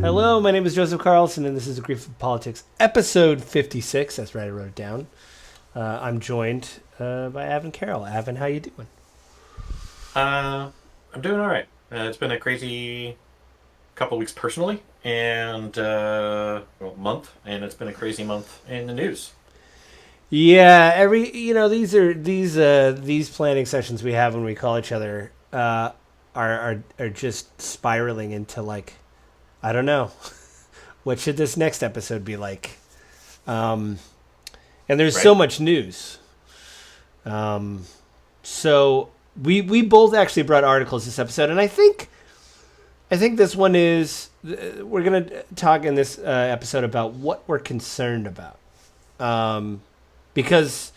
Hello, my name is Joseph Carlson, and this is A Grief of Politics, episode 56. That's right, I wrote it down. I'm joined by Avin Carroll. Avin, how you doing? I'm doing all right. It's been a crazy couple weeks personally, and month, and it's been a crazy month in the news. Yeah, these planning sessions we have when we call each other are just spiraling into like, I don't know, what should this next episode be like? And there's so Right? much news. So we both actually brought articles this episode, and I think this one is we're gonna talk in this episode about what we're concerned about, because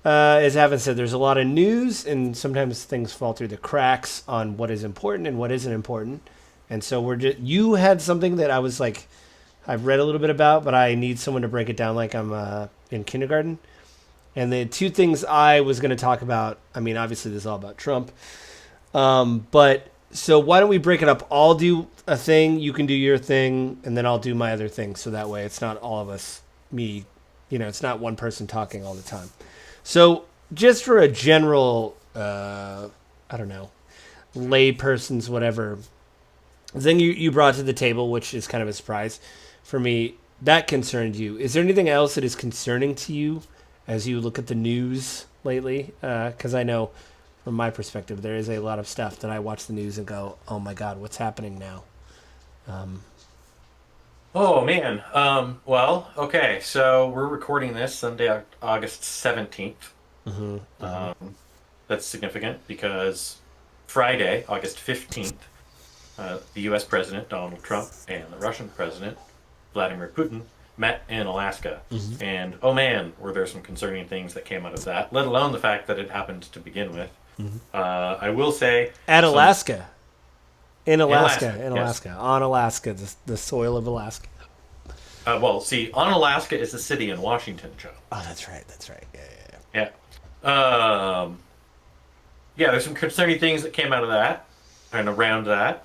as Evan said, there's a lot of news, and sometimes things fall through the cracks on what is important and what isn't important, and so you had something that I was like, I've read a little bit about, but I need someone to break it down like I'm in kindergarten. And the two things I was going to talk about, I mean, obviously this is all about Trump. But so why don't we break it up? I'll do a thing, you can do your thing, and then I'll do my other thing. So that way it's not all of us, it's not one person talking all the time. So just for a general, I don't know, layperson's whatever thing you brought to the table, which is kind of a surprise for me, that concerned you. Is there anything else that is concerning to you as you look at the news lately? Because I know from my perspective, there is a lot of stuff that I watch the news and go, oh my God, what's happening now? Um, Oh man. Well, okay. So we're recording this Sunday, August 17th. mhm, mhm. That's significant because Friday, August 15th, the U.S. President Donald Trump and the Russian President Vladimir Putin met in Alaska. And oh man, were there some concerning things that came out of that, let alone the fact that it happened to begin with. I will say At some Alaska. In in Alaska. Alaska, In yes. Alaska. On Alaska. The soil of Alaska. Well, see, on Alaska is the city in Washington, Joe. Oh, that's right. That's right. Yeah, yeah, Yeah. Um, yeah, there's some concerning things that came out of that and around that.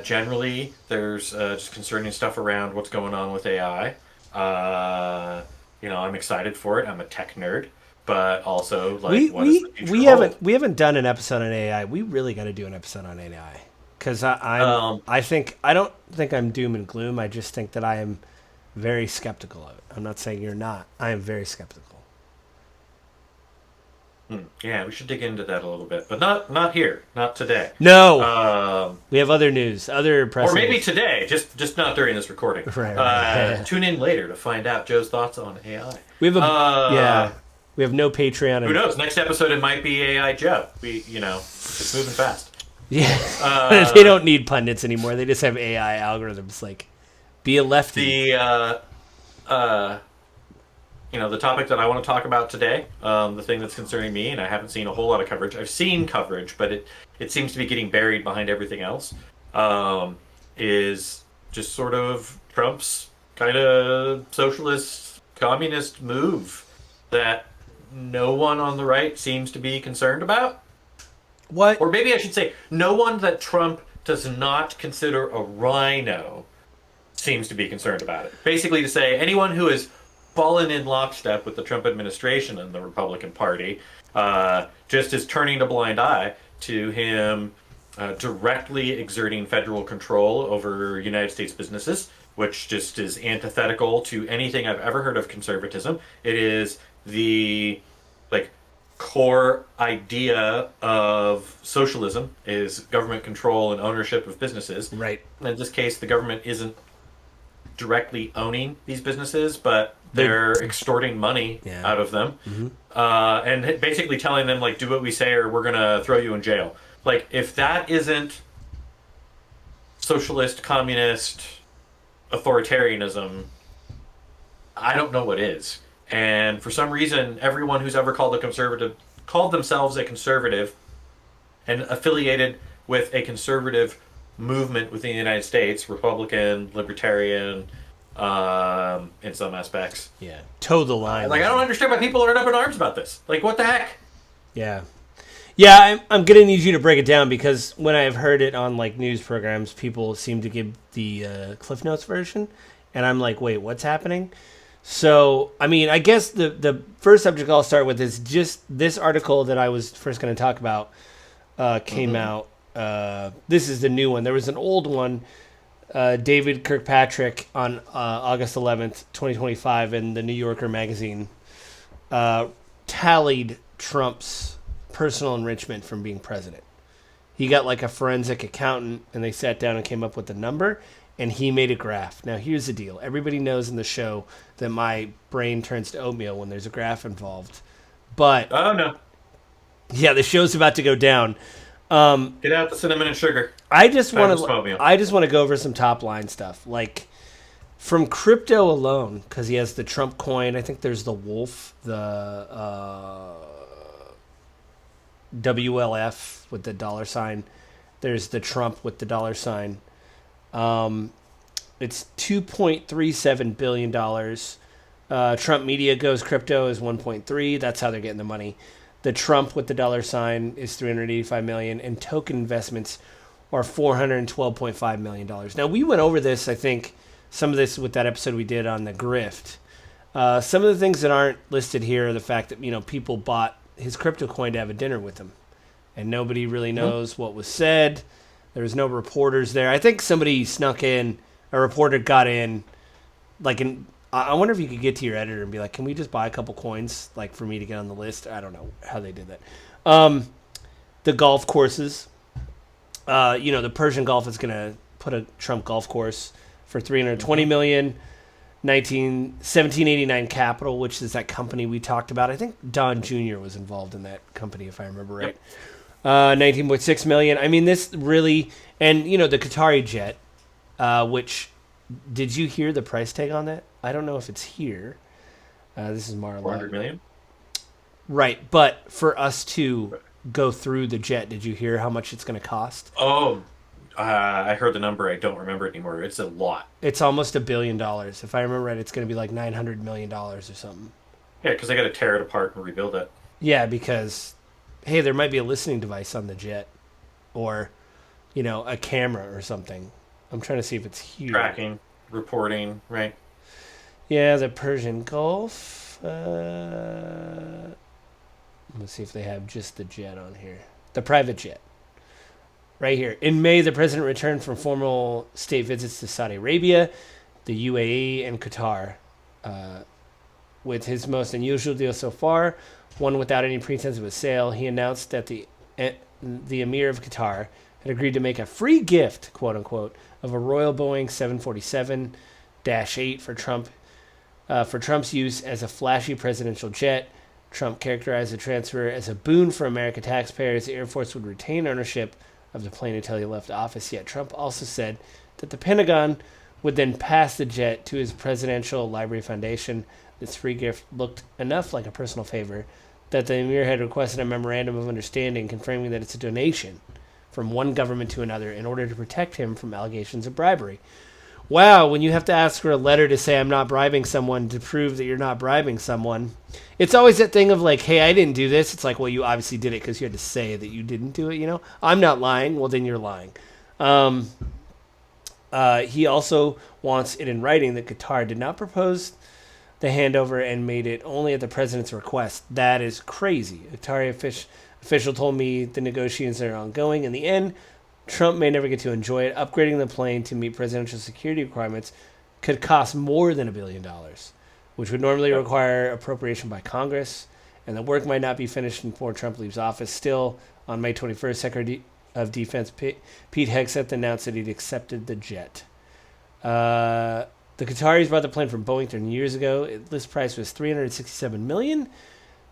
Generally, there's just concerning stuff around what's going on with AI. I'm excited for it. I'm a tech nerd, but also like, We what does the we future we hold? haven't we haven't done an episode on AI. We really got to do an episode on AI because Um, I don't think I'm doom and gloom. I just think that I am very skeptical of it. I'm not saying you're not. I am very skeptical. yeah, we should dig into that a little bit, but not here, not today. No, Um, we have other news, other or pressing. maybe today, just not during this recording. Right, right. Yeah. Tune in later to find out Joe's thoughts on AI. We have a Uh, yeah. We have no Patreon who and knows? Next episode it might be AI Joe. It's moving fast. yeah. They Uh, don't need pundits anymore. They just have AI algorithms like be a lefty. the the topic that I want to talk about today, the thing that's concerning me, and I haven't seen a whole lot of coverage. I've seen coverage, but it seems to be getting buried behind everything else. Is just sort of Trump's kind of socialist communist move that no one on the right seems to be concerned about. What? Or maybe I should say, no one that Trump does not consider a rhino seems to be concerned about it. Basically, to say anyone who has fallen in lockstep with the Trump administration and the Republican Party just is turning a blind eye to him directly exerting federal control over United States businesses, which just is antithetical to anything I've ever heard of conservatism. It is the like core idea of socialism is government control and ownership of businesses. Right. In this case, the government isn't directly owning these businesses, but They're they're extorting money yeah. out of them, Mhm. and basically telling them like, do what we say, or we're gonna throw you in jail. Like, if that isn't socialist, communist, authoritarianism, I don't know what is. And for some reason, everyone who's ever called themselves a conservative and affiliated with a conservative movement within the United States, Republican, Libertarian, in some aspects. Yeah. Toe the line. Like, I don't understand why people aren't up in arms about this. Like, what the heck? Yeah. Yeah, I'm gonna need you to break it down because when I've heard it on like news programs, people seem to give the Cliff Notes version, and I'm like, wait, what's happening? So, I mean, I guess the first subject I'll start with is just this article that I was first going to talk about came Mm-hmm. out. This is the new one. There was an old one, David Kirkpatrick, on August 11th, 2025, in the New Yorker magazine, uh, tallied Trump's personal enrichment from being president. He got like a forensic accountant, and they sat down and came up with the number, and he made a graph. Now, here's the deal. Everybody knows in the show that my brain turns to oatmeal when there's a graph involved. But Oh no! yeah, the show's about to go down. Um, Get out the cinnamon and sugar. I just Time for want to smoke. I just want to go over some top line stuff. Like from crypto alone, because he has the Trump coin. I think there's the Wolf, the WLF with the dollar sign. There's the Trump with the dollar sign. Um, it's $2.37 billion. Trump Media goes crypto is 1.3. That's how they're getting the money. The Trump with the dollar sign is 385 million, and token investments are 412.5 million dollars. Now we went over this. I think some of this with that episode we did on the grift. Some of the things that aren't listed here are the fact that people bought his crypto coin to have a dinner with him, and nobody really Mm-hmm. knows what was said. There was no reporters there. I think somebody snuck in. A reporter got in, like in. I wonder if you could get to your editor and be like, "Can we just buy a couple coins, like for me to get on the list?" I don't know how they did that. The golf courses. The Persian Gulf is going to put a Trump golf course for 320 Mm-hmm. million. 1789 Capital, which is that company we talked about. I think Don Jr. was involved in that company, if I remember right. Yep. 19.6 million. I mean, this really, and the Qatari jet, which did you hear the price tag on that? I don't know if it's here. This is 400 Mar-a-Lago. million. Right, but for us to go through the jet, did you hear how much it's going to cost? Oh, I heard the number. I don't remember it anymore. It's a lot. It's almost $1 billion. If I remember right, it's going to be like $900 million or something. Yeah, because they got to tear it apart and rebuild it. Yeah, because hey, there might be a listening device on the jet, or a camera or something. I'm trying to see if it's here. Tracking, reporting, right? Yeah, the Persian Gulf. Let's see if they have just the jet on here. The private jet. Right here. In May, the president returned from formal state visits to Saudi Arabia, the UAE, and Qatar. With his most unusual deal so far, one without any pretense of a sale, he announced that the Emir of Qatar had agreed to make a free gift, quote unquote, of a Royal Boeing 747-8 for Trump's use as a flashy presidential jet. Trump characterized the transfer as a boon for American taxpayers. The Air Force would retain ownership of the plane until he left office. Yet Trump also said that the Pentagon would then pass the jet to his Presidential Library Foundation. This free gift looked enough like a personal favor that the Emir had requested a memorandum of understanding confirming that it's a donation from one government to another in order to protect him from allegations of bribery. Wow, when you have to ask for a letter to say I'm not bribing someone to prove that you're not bribing someone, it's always that thing of like, hey, I didn't do this. It's like, well, you obviously did it because you had to say that you didn't do it, I'm not lying. Well, then you're lying. He also wants it in writing that Qatar did not propose the handover and made it only at the president's request. That is crazy. A Qatari official told me the negotiations are ongoing. In the end, Trump may never get to enjoy it. Upgrading the plane to meet presidential security requirements could cost more than $1 billion, which would normally require appropriation by Congress, and the work might not be finished before Trump leaves office. Still, on May 21st, Secretary of Defense Pete Hegseth announced that he'd accepted the jet. The Qataris bought the plane from Boeing 30 years ago. List price was $367 million,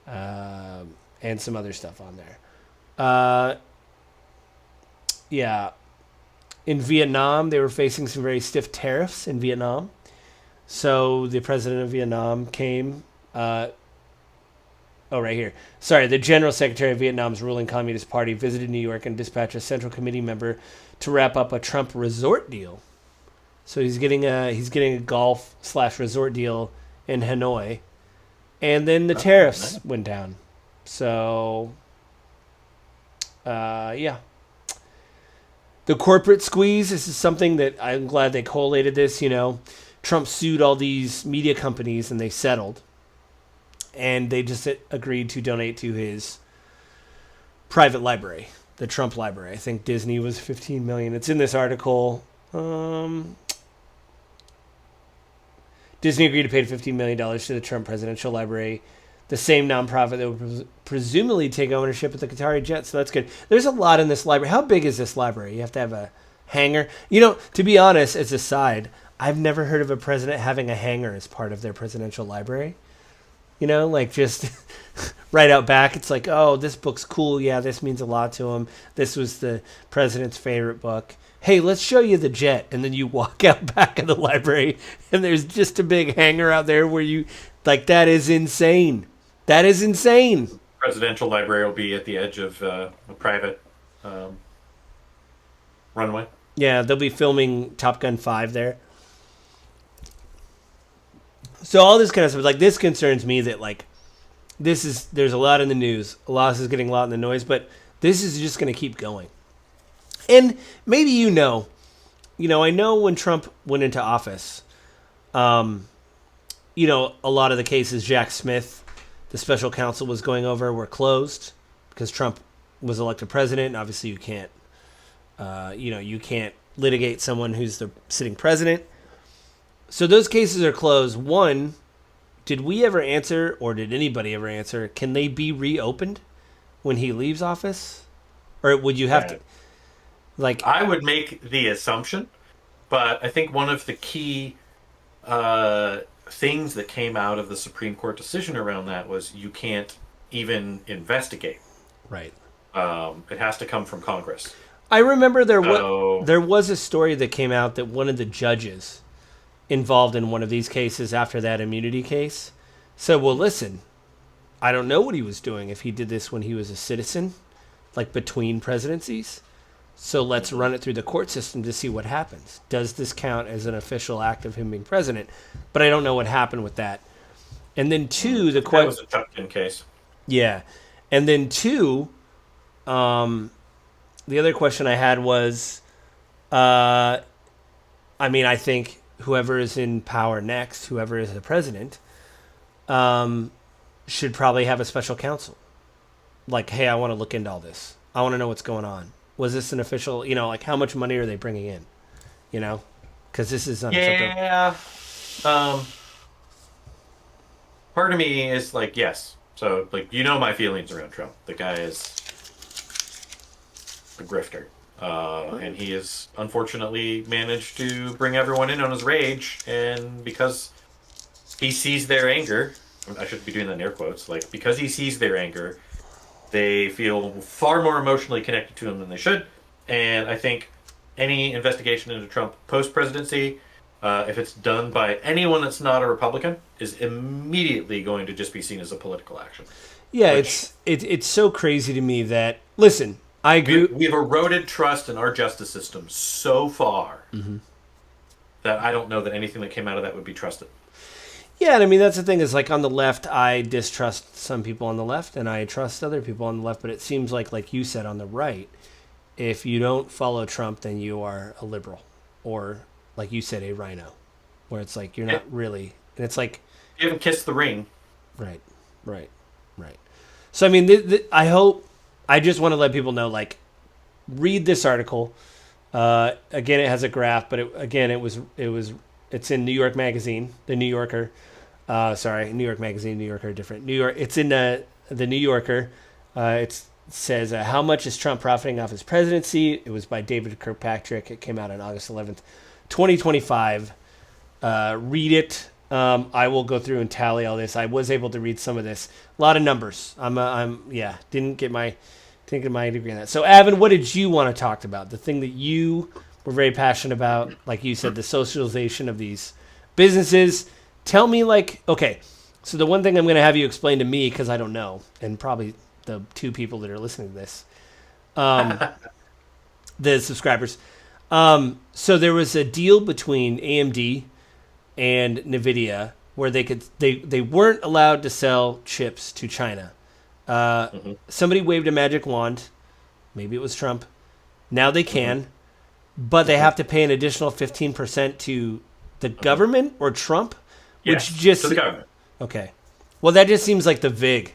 and some other stuff on there. Yeah. In Vietnam, they were facing some very stiff tariffs in Vietnam. So the president of Vietnam came. Right here. Sorry, the general secretary of Vietnam's ruling Communist Party visited New York and dispatched a Central Committee member to wrap up a Trump resort deal. So he's getting a golf/resort deal in Hanoi, and then the tariffs Nice. went down. So Yeah. The corporate squeeze, this is something that I'm glad they collated this. Trump sued all these media companies and they settled. And they just agreed to donate to his private library, the Trump library. I think Disney was $15 million. It's in this article. Disney agreed to pay $15 million to the Trump Presidential Library, the same nonprofit that would presumably take ownership of the Qatari jet. So that's good. There's a lot in this library. How big is this library? You have to have a hangar. To be honest, as a side, I've never heard of a president having a hangar as part of their presidential library. Just right out back. It's like, oh, this book's cool. Yeah, this means a lot to him. This was the president's favorite book. Hey, let's show you the jet. And then you walk out back of the library and there's just a big hangar out there where that is insane. That is insane. Presidential library will be at the edge of a private runway. Yeah, they'll be filming Top Gun 5 there. So all this kind of stuff, this concerns me that, there's a lot in the news. A lot is getting a lot in the noise, but this is just going to keep going. And maybe I know when Trump went into office, a lot of the cases Jack Smith, the special counsel, was going over were closed because Trump was elected president. And obviously, you can't, you can't litigate someone who's the sitting president. So those cases are closed. One, did we ever answer, or did anybody ever answer? Can they be reopened when he leaves office, or would you have to? I would make the assumption, but I think one of the key things that came out of the Supreme Court decision around that was you can't even investigate. Right. It has to come from Congress. I remember there was a story that came out that one of the judges involved in one of these cases after that immunity case said, well, listen, I don't know what he was doing if he did this when he was a citizen, between presidencies. So let's run it through the court system to see what happens. Does this count as an official act of him being president? But I don't know what happened with that. And then two, the that was a Chutkin case. Yeah. And then two, the other question I had was, I think whoever is in power next, whoever is the president, should probably have a special counsel. Hey, I want to look into all this. I want to know what's going on. Was this an official, how much money are they bringing in? Because this is unacceptable. Yeah. Part of me is yes. So, my feelings around Trump. The guy is a grifter. And he has unfortunately managed to bring everyone in on his rage. And because he sees their anger, I should be doing that in air quotes, because he sees their anger, they feel far more emotionally connected to him than they should. And I think any investigation into Trump post-presidency, if it's done by anyone that's not a Republican, is immediately going to just be seen as a political action. Yeah, it's so crazy to me that, listen, I agree. We've eroded trust in our justice system so far that I don't know that anything that came out of that would be trusted. Yeah, and that's the thing is on the left, I distrust some people on the left and I trust other people on the left. But it seems like you said on the right, if you don't follow Trump, then you are a liberal or, like you said, a rhino, where it's you're not really. And it's you haven't kissed the ring. Right. So, I just want to let people know, read this article. Again, it has a graph, but it's in New York Magazine, the New Yorker. New York Magazine, New Yorker, different. New York. It's in the New Yorker. It says, how much is Trump profiting off his presidency? It was by David Kirkpatrick. It came out on August 11th, 2025. Read it. I will go through and tally all this. I was able to read some of this. A lot of numbers. Didn't get my degree in that. So, Avin, what did you want to talk about? The thing that you were very passionate about, like you said, the socialization of these businesses. Tell me, okay, so the one thing I'm going to have you explain to me, because I don't know, and probably the two people that are listening to this, the subscribers. So there was a deal between AMD and NVIDIA where they weren't allowed to sell chips to China. Somebody waved a magic wand. Maybe it was Trump. Now they can, but they have to pay an additional 15% to the government or Trump, Yes, which just to the government. okay. Well, that just seems like the vig,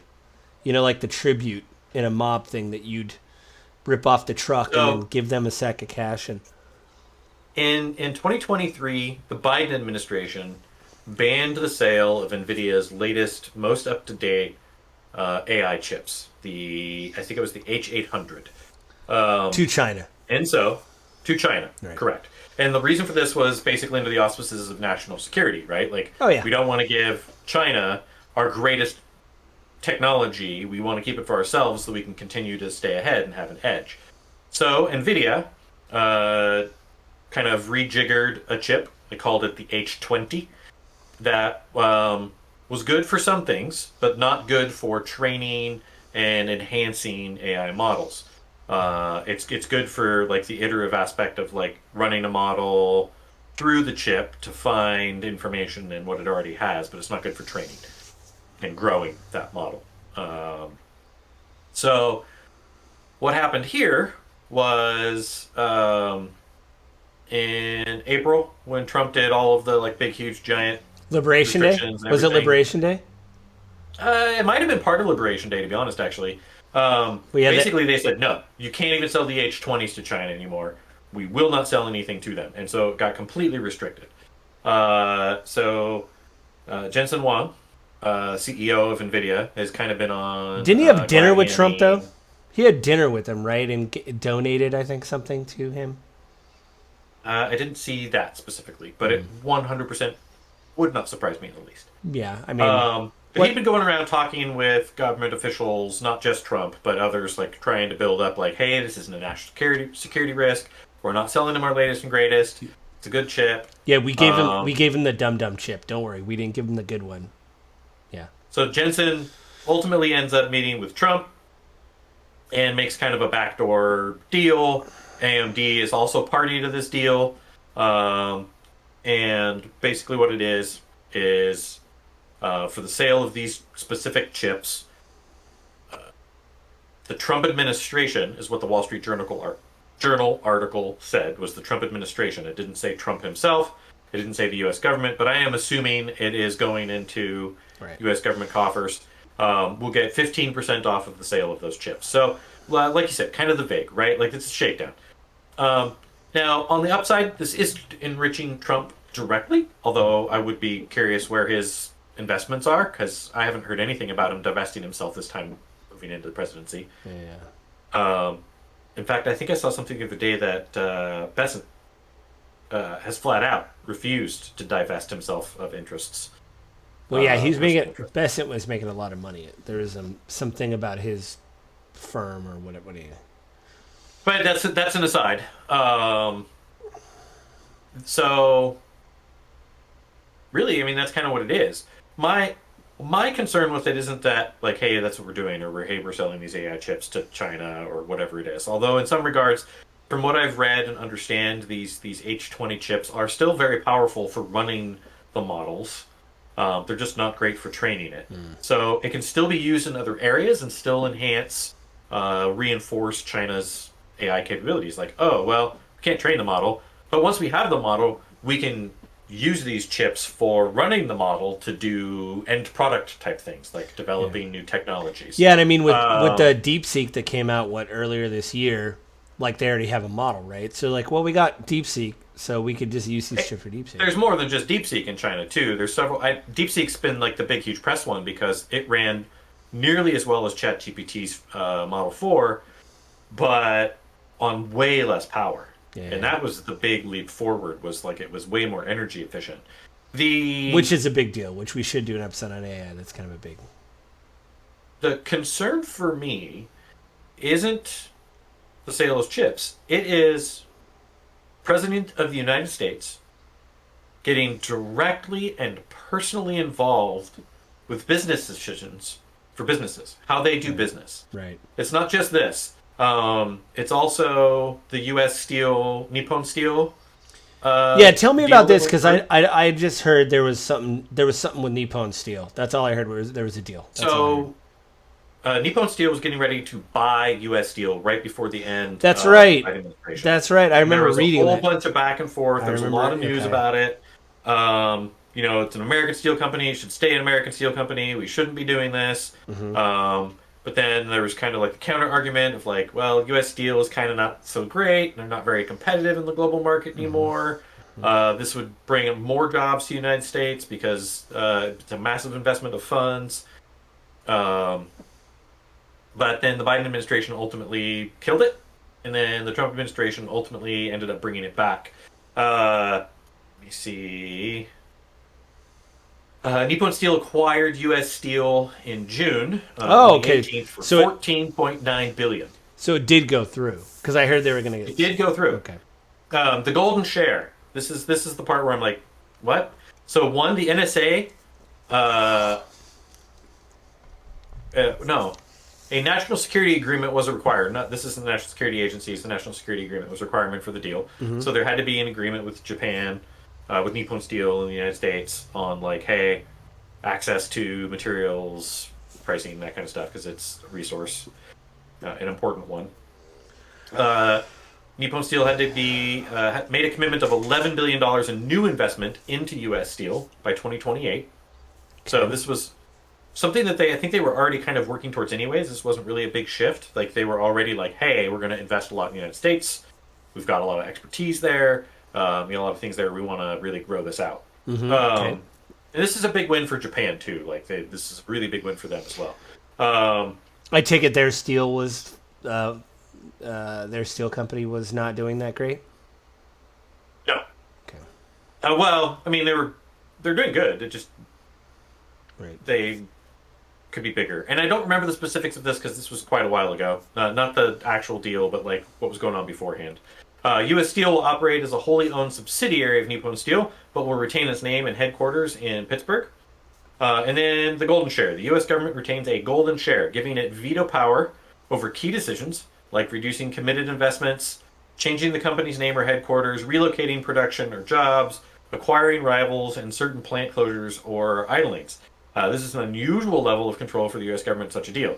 like the tribute in a mob thing that you'd rip off the truck and then So give them a sack of cash and in 2023, the Biden administration banned the sale of NVIDIA's latest, most up to date AI chips. I think it was the H800. to China. And so, to China, Right. correct. And the reason for this was basically under the auspices of national security, right? Like, Oh, yeah. we don't want to give China our greatest technology. We want to keep it for ourselves so we can continue to stay ahead and have an edge. So, NVIDIA kind of rejiggered a chip. They called it the H20 that was good for some things, but not good for training and enhancing AI models. It's good for like the iterative aspect of like running a model through the chip to find information in what it already has, but it's not good for training and growing that model. So what happened here was in April when Trump did all of the like big, huge, giant Liberation Day? restrictions and Was it everything. Liberation Day? It might have been part of Liberation Day, to be honest, actually. We had that- Basically, they said, no, you can't even sell the H20s to China anymore. We will not sell anything to them. And so it got completely restricted. Jensen Huang, CEO of NVIDIA, has kind of been on. Didn't he have dinner with grinding Trump, a though? mean- He had dinner with him, right? And donated, I think, something to him. I didn't see that specifically, but it 100% would not surprise me in the least. Yeah, I mean, But what- he'd been going around talking with government officials, not just Trump, but others, like trying to build up, like, hey, this isn't a national security risk. We're not selling them our latest and greatest. It's a good chip. yeah, we gave him the dum chip. Don't worry, we didn't give him the good one. Yeah, So Jensen ultimately ends up meeting with Trump and makes kind of a backdoor deal. AMD is also party to this deal. And basically what it is for the sale of these specific chips, the Trump administration is what the Wall Street Journal article said, was the Trump administration. It didn't say Trump himself. It didn't say the U.S. government, but I am assuming it is going into Right. U.S. government coffers. We'll get 15% off of the sale of those chips. So, like you said, kind of the vague, right? Like, it's a shakedown. Now, on the upside, this is enriching Trump directly, although I would be curious where his investments are, because I haven't heard anything about him divesting himself this time moving into the presidency. yeah. In fact, I think I saw something the other day that Besant has flat out refused to divest himself of interests. Well, yeah, he's personal making. interest. Besant was making a lot of money. There is something about his firm or whatever. What do you? But that's an aside. So really, I mean, that's kind of what it is. My concern with it isn't that like, hey, that's what we're doing, or we're selling these AI chips to China or whatever it is. Although in some regards, from what I've read and understand, these H20 chips are still very powerful for running the models. They're just not great for training it. So it can still be used in other areas and still enhance, reinforce China's AI capabilities. Like, oh, well, we can't train the model, but once we have the model, we can use these chips for running the model to do end product type things, like developing new technologies. Yeah, and I mean with the DeepSeek that came out earlier this year, like they already have a model, right? So like, well, we got DeepSeek, so we could just use these chips for DeepSeek. There's more than just DeepSeek in China too. There's several. DeepSeek's been like the big, huge press one because it ran nearly as well as ChatGPT's Model 4, but on way less power. Yeah. And that was the big leap forward. Was like it was way more energy efficient. Which is a big deal. Which we should do an episode on AI. That's kind of a big. The concern for me isn't the sale of chips. It is President of the United States getting directly and personally involved with business decisions for businesses, how they do business. Right. It's not just this. It's also the U.S. Steel, Nippon Steel. Yeah, tell me deal about this that because went through. I just heard there was something with Nippon Steel. That's all I heard. There was a deal. That's all I heard. So Nippon Steel was getting ready to buy U.S. Steel right before the end That's of the right. Biden administration. That's right. I And there remember was a reading whole that. bunch of back and forth. I There was a remember. lot of news Okay. about it. It's an American steel company. It should stay an American steel company. We shouldn't be doing this. Hmm. But then there was kind of like the counter argument of like, well, U.S. Steel is kind of not so great. They're not very competitive in the global market Hmm. anymore. This would bring more jobs to the United States because it's a massive investment of funds. Um, but then the Biden administration ultimately killed it, and then the Trump administration ultimately ended up bringing it back. Let me see. Nippon Steel acquired U.S. Steel in June on Oh, the okay. 18th for So it 14.9 billion. it did go through because I heard they were going to It get. did go through. Okay. The golden share. This is the part where I'm like, what? So one, the NSA. Uh, no, a national security agreement was required. Not this is the national security agency. It's the national security agreement was a requirement for the deal. Hmm. So there had to be an agreement with Japan, with Nippon Steel in the United States on like, hey, access to materials, pricing, that kind of stuff, because it's a resource, an important one. Uh, Nippon Steel had to be made a commitment of $11 billion in new investment into U.S. Steel by 2028. So Okay. this was something that I think they were already kind of working towards anyways. This wasn't really a big shift. Like they were already like, hey, we're going to invest a lot in the United States. We've got a lot of expertise there. A lot of things there. We want to really grow this out. Hmm. Okay. Um, and this is a big win for Japan too. This is a really big win for them as well. Um, I take it their steel company was not doing that great. no, Okay. well, I mean they're doing good. It just Right. they could be bigger. And I don't remember the specifics of this because this was quite a while ago. Not the actual deal, but like what was going on beforehand. U.S. Steel will operate as a wholly owned subsidiary of Nippon Steel, but will retain its name and headquarters in Pittsburgh. And then the golden share. The U.S. government retains a golden share, giving it veto power over key decisions like reducing committed investments, changing the company's name or headquarters, relocating production or jobs, acquiring rivals, and certain plant closures or idlings. This is an unusual level of control for the U.S. government in such a deal.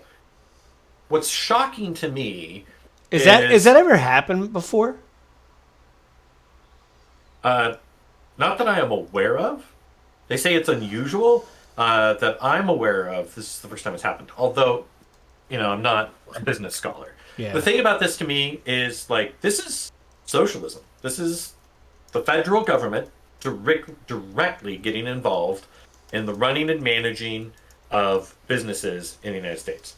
What's shocking to me Is is that ever happened before? uh, not that I am aware of. They say it's unusual that I'm aware of. This is the first time it's happened. Although, I'm not a business scholar. The Yeah. thing about this to me is like this is socialism. This is the federal government directly getting involved in the running and managing of businesses in the United States.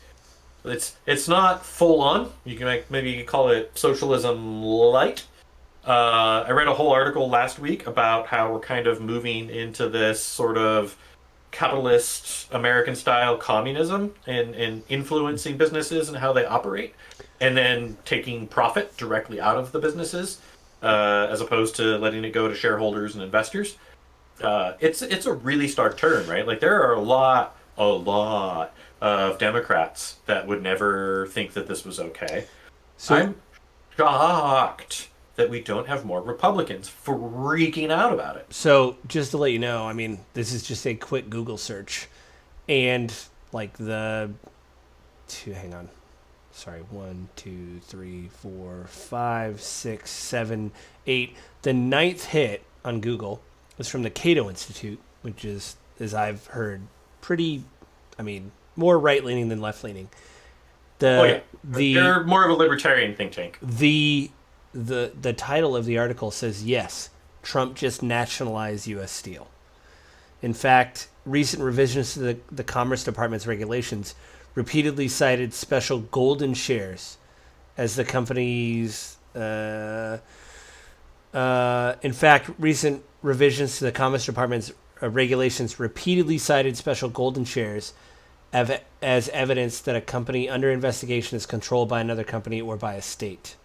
It's not full on. You can maybe call it socialism light. I read a whole article last week about how we're kind of moving into this sort of capitalist American style communism and influencing businesses and how they operate, and then taking profit directly out of the businesses as opposed to letting it go to shareholders and investors. It's a really stark turn, right? Like there are a lot of Democrats that would never think that this was okay. So I'm shocked that we don't have more Republicans freaking out about it. so just to let you know, I mean, this is just a quick Google search, and like the two. Hang on. Sorry, 1, 2, 3, 4, 5, 6, 7, 8. The ninth hit on Google was from the Cato Institute, which is, as I've heard, pretty, I mean, more right leaning than left leaning. Oh yeah, The they're more of a libertarian think tank. the the title of the article says yes, Trump just nationalized U.S. Steel. In fact, recent revisions to the Commerce Department's regulations repeatedly cited special golden shares as the company's. In fact, recent revisions to the Commerce Department's regulations repeatedly cited special golden shares as evidence that a company under investigation is controlled by another company or by a state.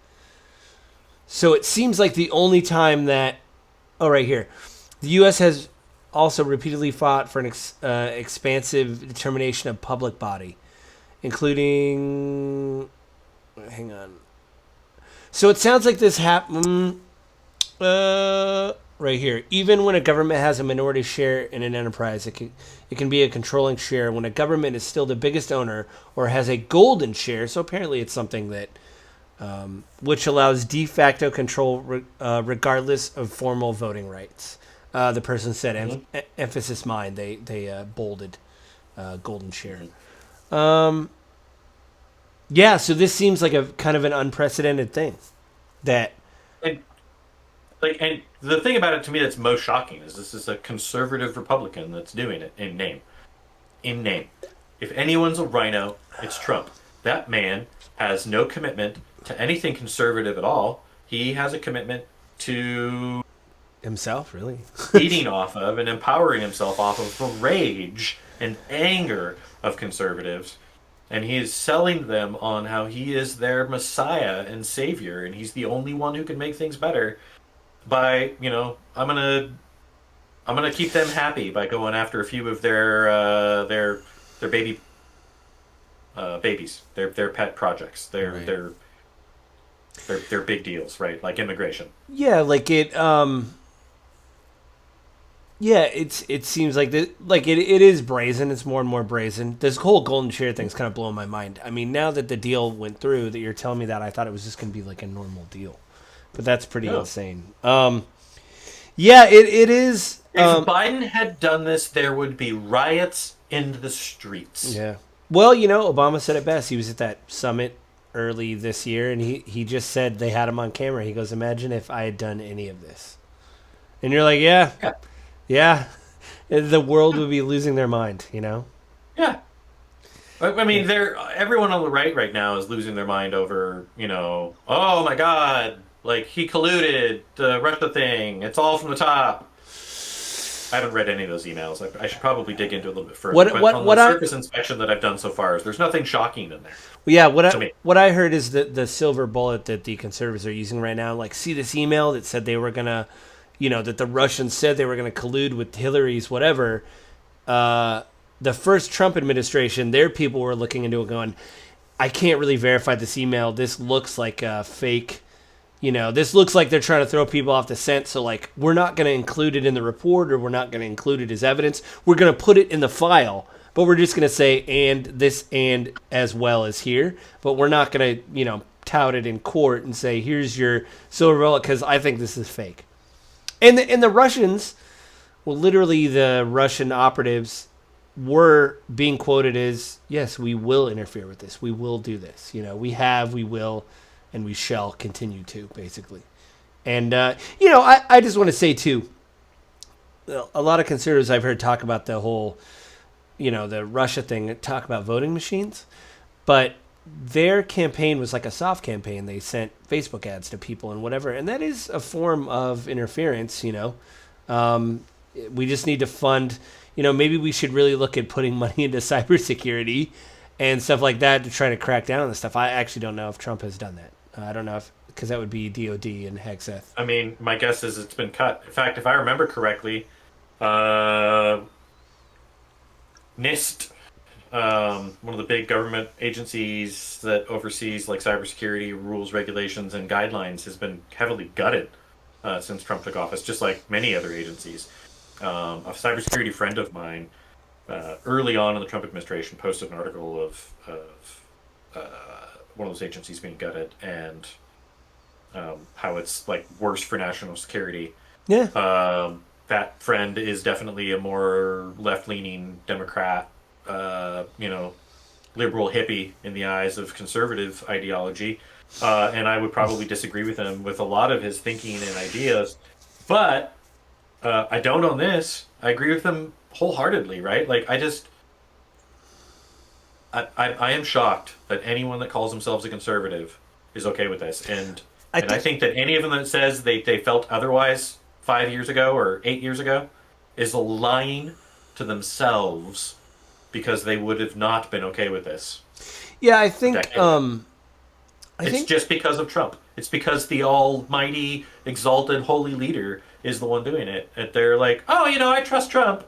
So it seems like the only time that. Oh, right here. The U.S. has also repeatedly fought for an expansive determination of public body, including. Hang on. So it sounds like this happened. right here. Even when a government has a minority share in an enterprise, it can be a controlling share when a government is still the biggest owner or has a golden share. So apparently, it's something that which allows de facto control regardless of formal voting rights. The person said, emphasis mine. They bolded golden share. Yeah, so this seems like a kind of an unprecedented thing. That And and the thing about it to me that's most shocking is this is a conservative Republican that's doing it in name. In name. If anyone's a rhino, it's Trump. That man has no commitment to anything conservative at all. He has a commitment to himself, really. feeding off of and empowering himself off of the rage and anger of conservatives. And he is selling them on how he is their messiah and savior, and he's the only one who can make things better by, I'm gonna keep them happy by going after a few of their babies, their pet projects, Right. their big deals, right? Like immigration. Yeah, like it. Yeah, it seems like it is brazen. It's more and more brazen. This whole golden share thing's kind of blowing my mind. I mean, now that the deal went through, that you're telling me that, I thought it was just going to be like a normal deal, but that's pretty No. insane. Yeah, it is. If Biden had done this, there would be riots in the streets. Yeah. Well, Obama said it best. He was at that summit early this year, and he just said they had him on camera. He goes, "Imagine if I had done any of this," and you're like, "Yeah, Yeah. yeah." The world would be losing their mind, Yeah. I mean, everyone on the right now is losing their mind over, oh my God, like he colluded, the Russia thing, it's all from the top. I haven't read any of those emails. I should probably dig into it a little bit further. But on the surface inspection that I've done so far, there's nothing shocking in there. Yeah, what I heard is that the silver bullet that the conservatives are using right now, like, see this email that said they were gonna, that the Russians said they were gonna collude with Hillary's whatever. The first Trump administration, their people were looking into it, going, I can't really verify this email. This looks like a fake. This looks like they're trying to throw people off the scent. So, like, we're not going to include it in the report, or we're not going to include it as evidence. We're going to put it in the file, but we're just going to say, and this, and as well as here. But we're not going to, tout it in court and say, here's your silver bullet, because I think this is fake. And the Russians, well, literally the Russian operatives were being quoted as, yes, we will interfere with this. We will do this. We will, and we shall continue to, basically. And, I just want to say, too, a lot of conservatives I've heard talk about the whole, the Russia thing, talk about voting machines. But their campaign was like a soft campaign. They sent Facebook ads to people and whatever. And that is a form of interference, We just need to fund, maybe we should really look at putting money into cybersecurity and stuff like that to try to crack down on this stuff. I actually don't know if Trump has done that. I don't know because that would be DOD and Hexeth. I mean, my guess is it's been cut. In fact, if I remember correctly, NIST, one of the big government agencies that oversees like cybersecurity rules, regulations, and guidelines, has been heavily gutted since Trump took office, just like many other agencies. A cybersecurity friend of mine, early on in the Trump administration, posted an article of one of those agencies being gutted and how it's like worse for national security. Yeah. That friend is definitely a more left-leaning Democrat, liberal hippie in the eyes of conservative ideology. And I would probably disagree with him with a lot of his thinking and ideas. But I don't on this. I agree with him wholeheartedly, right? Like, I am shocked that anyone that calls themselves a conservative is okay with this. And I think that any of them that says they felt otherwise 5 years ago or 8 years ago is lying to themselves, because they would have not been okay with this. Yeah, I think it's just because of Trump. It's because the almighty, exalted, holy leader is the one doing it. And they're like, oh, I trust Trump.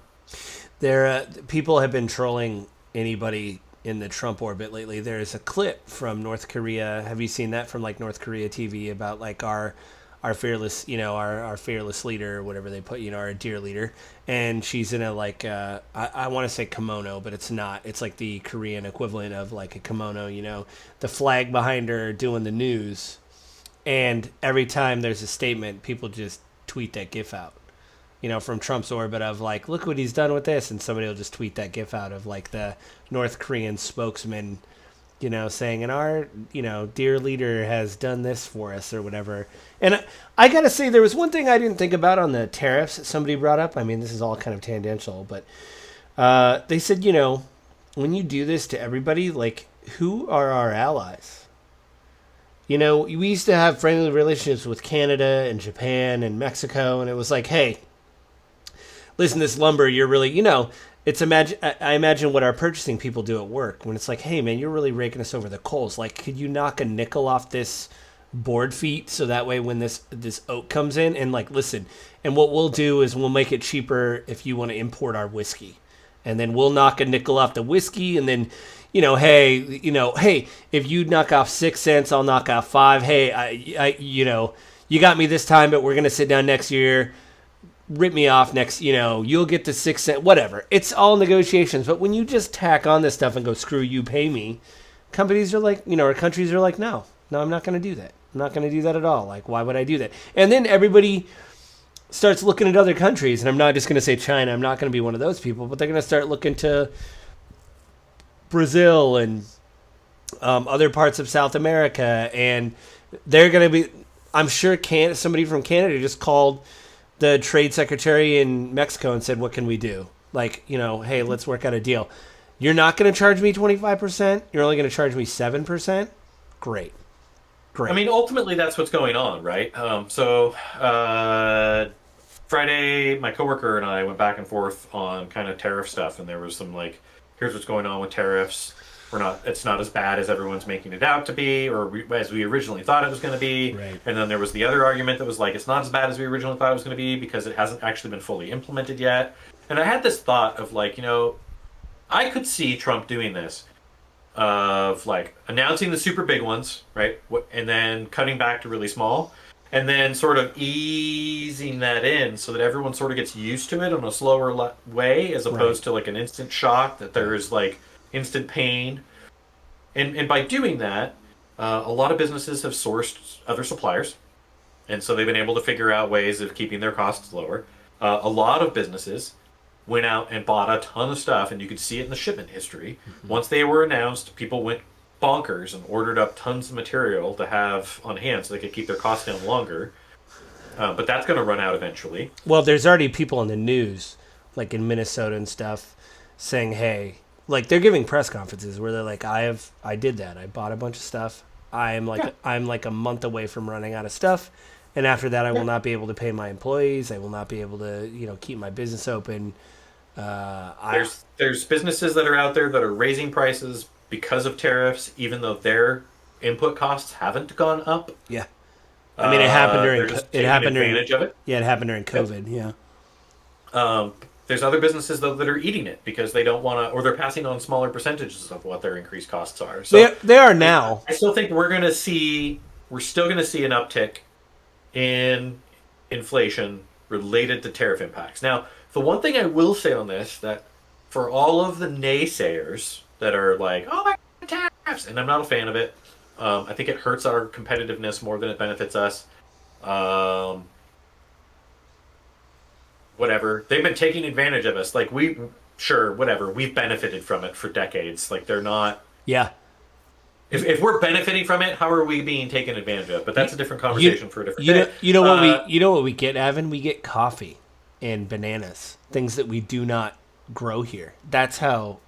People have been trolling anybody in the Trump orbit lately. There's a clip from North Korea. Have you seen that from like North Korea TV about like our our fearless, our fearless leader, or whatever they put, our dear leader, and she's in a like I want to say kimono, but it's not. It's like the Korean equivalent of like a kimono, the flag behind her doing the news, and every time there's a statement, people just tweet that GIF out. From Trump's orbit of like, look what he's done with this, and somebody will just tweet that GIF out of like the North Korean spokesman, saying, and our, dear leader has done this for us or whatever. And I gotta say, there was one thing I didn't think about on the tariffs that somebody brought up. I mean, this is all kind of tangential, but they said, when you do this to everybody, like, who are our allies? We used to have friendly relationships with Canada and Japan and Mexico, and it was like, hey, listen, this lumber, you're really, it's I imagine what our purchasing people do at work when it's like, hey, man, you're really raking us over the coals. Like, could you knock a nickel off this board feet so that way when this oak comes in and like, listen, and what we'll do is we'll make it cheaper if you want to import our whiskey. And then we'll knock a nickel off the whiskey, and then, hey, if you knock off 6 cents, I'll knock off 5. Hey, you got me this time, but we're going to sit down next year. Rip me off next, you'll get the 6 cent, whatever. It's all negotiations. But when you just tack on this stuff and go, screw you, pay me, companies are like, or countries are like, no, I'm not going to do that. I'm not going to do that at all. Like, why would I do that? And then everybody starts looking at other countries, and I'm not just going to say China. I'm not going to be one of those people, but they're going to start looking to Brazil and other parts of South America, and they're going to be, I'm sure somebody from Canada just called the trade secretary in Mexico and said, what can we do? Like, hey, let's work out a deal. You're not going to charge me 25%. You're only going to charge me 7%. Great. I mean, ultimately, that's what's going on, right? Friday, my coworker and I went back and forth on kind of tariff stuff, and there was some like, here's what's going on with tariffs. It's not as bad as everyone's making it out to be, or as we originally thought it was going to be. Right. And then there was the other argument that was like, it's not as bad as we originally thought it was going to be because it hasn't actually been fully implemented yet. And I had this thought of like, I could see Trump doing this, of like announcing the super big ones, right? And then cutting back to really small, and then sort of easing that in so that everyone sort of gets used to it in a slower way, as opposed to like an instant shock that there is like instant pain. And by doing that, a lot of businesses have sourced other suppliers, and so they've been able to figure out ways of keeping their costs lower. A lot of businesses went out and bought a ton of stuff, and you could see it in the shipment history. Mm-hmm. Once they were announced, people went bonkers and ordered up tons of material to have on hand so they could keep their costs down longer. But that's going to run out eventually. Well, there's already people in the news, like in Minnesota and stuff, saying, hey, like they're giving press conferences where they're like, I did that. I bought a bunch of stuff. I'm like a month away from running out of stuff. And after that, I will not be able to pay my employees. I will not be able to, keep my business open. There's businesses that are out there that are raising prices because of tariffs, even though their input costs haven't gone up. Yeah, I mean it happened during advantage of it. Yeah, it happened during COVID. Yeah. There's other businesses though that are eating it because they don't want to, or they're passing on smaller percentages of what their increased costs are. So they are now. I still think we're still going to see an uptick in inflation related to tariff impacts. Now, the one thing I will say on this, that for all of the naysayers that are like, oh my God, tariffs, and I'm not a fan of it. I think it hurts our competitiveness more than it benefits us. Whatever. They've been taking advantage of us. Like we've benefited from it for decades. Like they're not. Yeah. If we're benefiting from it, how are we being taken advantage of? But that's a different conversation for a different day. You know what we get, Avin? We get coffee and bananas, things that we do not grow here. That's how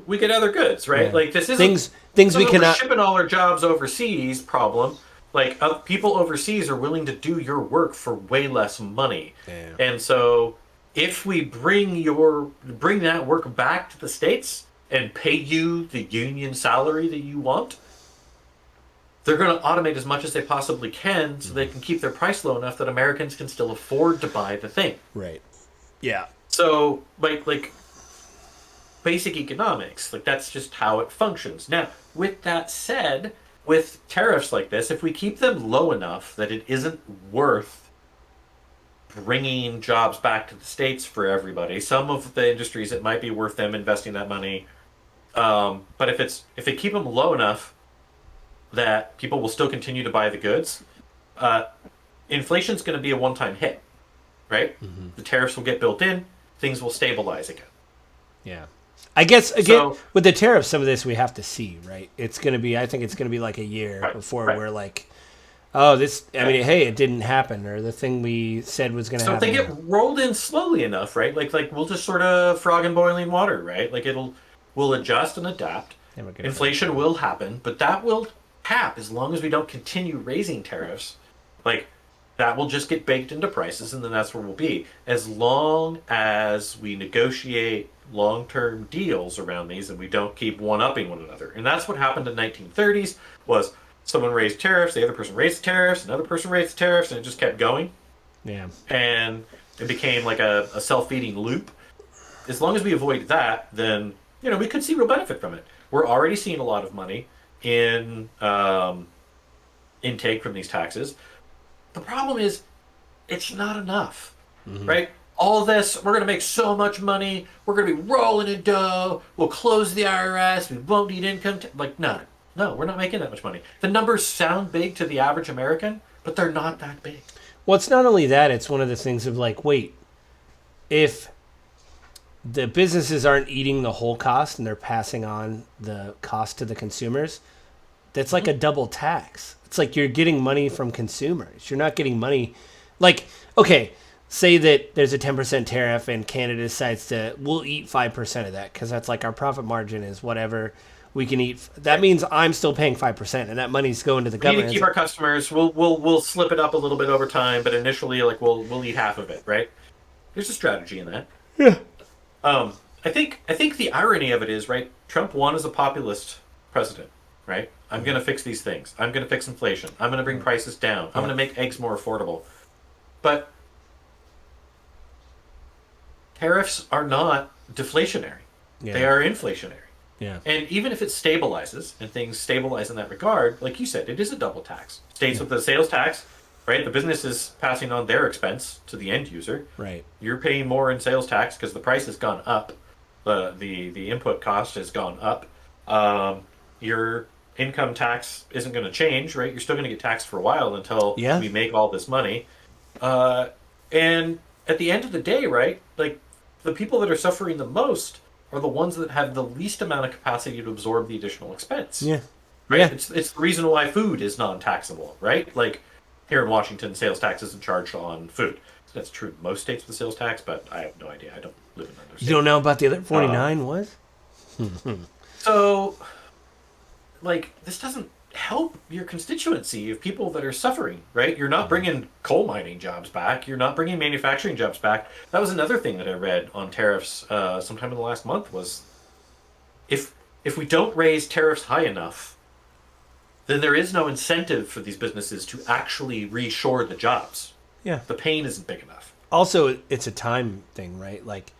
we get other goods, right? Yeah. Like this isn't things we cannot shipping all our jobs overseas problem. Like people overseas are willing to do your work for way less money, and so if we bring that work back to the States and pay you the union salary that you want, they're going to automate as much as they possibly can so they can keep their price low enough that Americans can still afford to buy the thing. Right. Yeah. So, like basic economics, like that's just how it functions. Now, with that said, with tariffs like this, if we keep them low enough that it isn't worth bringing jobs back to the States for everybody, some of the industries, it might be worth them investing that money. But if they keep them low enough that people will still continue to buy the goods, uh, inflation's going to be a one-time hit, right? The tariffs will get built in, things will stabilize again. Yeah. I guess again So, with the tariffs, some of this we have to see, right? It's gonna be. I think it's gonna be like a year right, before right. we're like, oh, this. I Yeah. mean, hey, it didn't happen, or the thing we said was gonna So if they get happen. rolled in slowly enough, right? Like we'll just sort of frog in boiling water, right? Like we'll adjust and adapt. Yeah, we're gonna finish Inflation that. will happen, but that will cap as long as we don't continue raising tariffs. Like that will just get baked into prices, and then that's where we'll be. As long as we negotiate long-term deals around these, and we don't keep one-upping one another, and that's what happened in 1930s. Was someone raised tariffs, the other person raised the tariffs, another person raised the tariffs, and it just kept going, Yeah. and it became like a self-feeding loop. As long as we avoid that, then we could see real benefit from it. We're already seeing a lot of money in intake from these taxes. The problem is it's not enough, right? All this, we're going to make so much money. We're going to be rolling in dough. We'll close the IRS. We won't need income. Like, no, no, we're not making that much money. The numbers sound big to the average American, but they're not that big. Well, it's not only that; it's one of the things of like, wait, if the businesses aren't eating the whole cost and they're passing on the cost to the consumers, that's like a double tax. It's like you're getting money from consumers. You're not getting money. Like, okay, say that there's a 10% tariff and Canada decides to, we'll eat 5% of that because that's like our profit margin is whatever we can eat. That means I'm still paying 5% and that money's going to the We need to government. keep our customers. We'll slip it up a little bit over time, but initially, like we'll eat half of it, right? There's a strategy in that. Yeah. I think the irony of it is, right? Trump won as a populist president, right? I'm going to fix these things. I'm going to fix inflation. I'm going to bring prices down. I'm going to make eggs more affordable. But tariffs are not deflationary. Yeah. They are inflationary. Yeah. And even if it stabilizes and things stabilize in that regard, like you said, it is a double tax. States with the sales tax, right? The business is passing on their expense to the end user. Right. You're paying more in sales tax because the price has gone up. The input cost has gone up. Your income tax isn't going to change, right? You're still going to get taxed for a while until Yeah. we make all this money. And at the end of the day, right? Like the people that are suffering the most are the ones that have the least amount of capacity to absorb the additional expense. Yeah. Right? Yeah. It's the reason why food is non-taxable, right? Like here in Washington, sales tax isn't charged on food. That's true in most states with sales tax, but I have no idea. I don't live in another You state. don't know about the other 49 was? So, like, this doesn't help your constituency of people that are suffering, right? You're not bringing coal mining jobs back. You're not bringing manufacturing jobs back. That was another thing that I read on tariffs sometime in the last month was if we don't raise tariffs high enough, then there is no incentive for these businesses to actually reshore the jobs. Yeah. The pain isn't big enough. Also, it's a time thing, right? Like,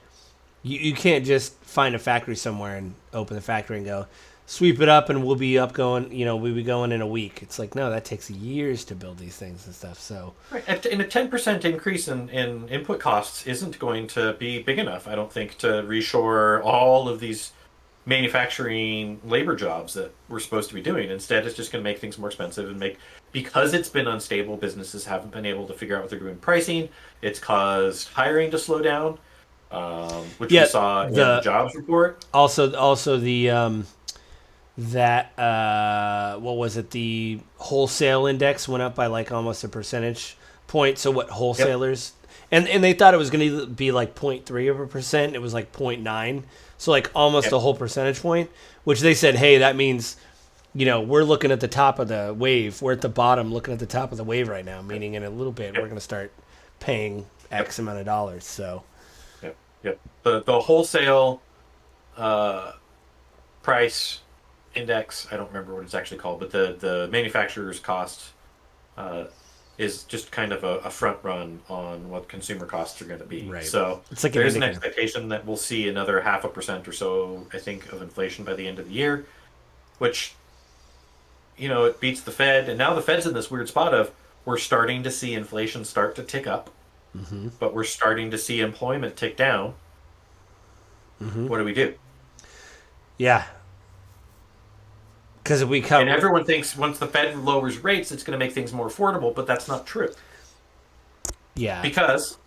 you can't just find a factory somewhere and open the factory and go, sweep it up and we'll be up going, we'll be going in a week. It's like, no, that takes years to build these things and stuff. So, Right. And a 10% increase in input costs isn't going to be big enough, I don't think, to reshore all of these manufacturing labor jobs that we're supposed to be doing. Instead, it's just going to make things more expensive and because it's been unstable, businesses haven't been able to figure out what they're doing pricing. It's caused hiring to slow down, which Yeah, we saw in the jobs report. also the, what was it? The wholesale index went up by like almost a percentage point. So what wholesalers, and they thought it was going to be like 0.3%. It was like 0.9. So like almost a whole percentage point, which they said, hey, that means, we're looking at the top of the wave. We're at the bottom looking at the top of the wave right now, meaning in a little bit we're going to start paying X amount of dollars. So, Yep. The wholesale price index, I don't remember what it's actually called, but the manufacturer's cost is just kind of a front run on what consumer costs are going to be. Right. So It's like an there's an indicator. expectation that we'll see another 0.5% or so, I think, of inflation by the end of the year, which it beats the Fed, and now the Fed's in this weird spot of we're starting to see inflation start to tick up, but we're starting to see employment tick down. What do we do? Yeah, because if we cut, And everyone thinks once the Fed lowers rates, it's going to make things more affordable, but that's not true yeah, because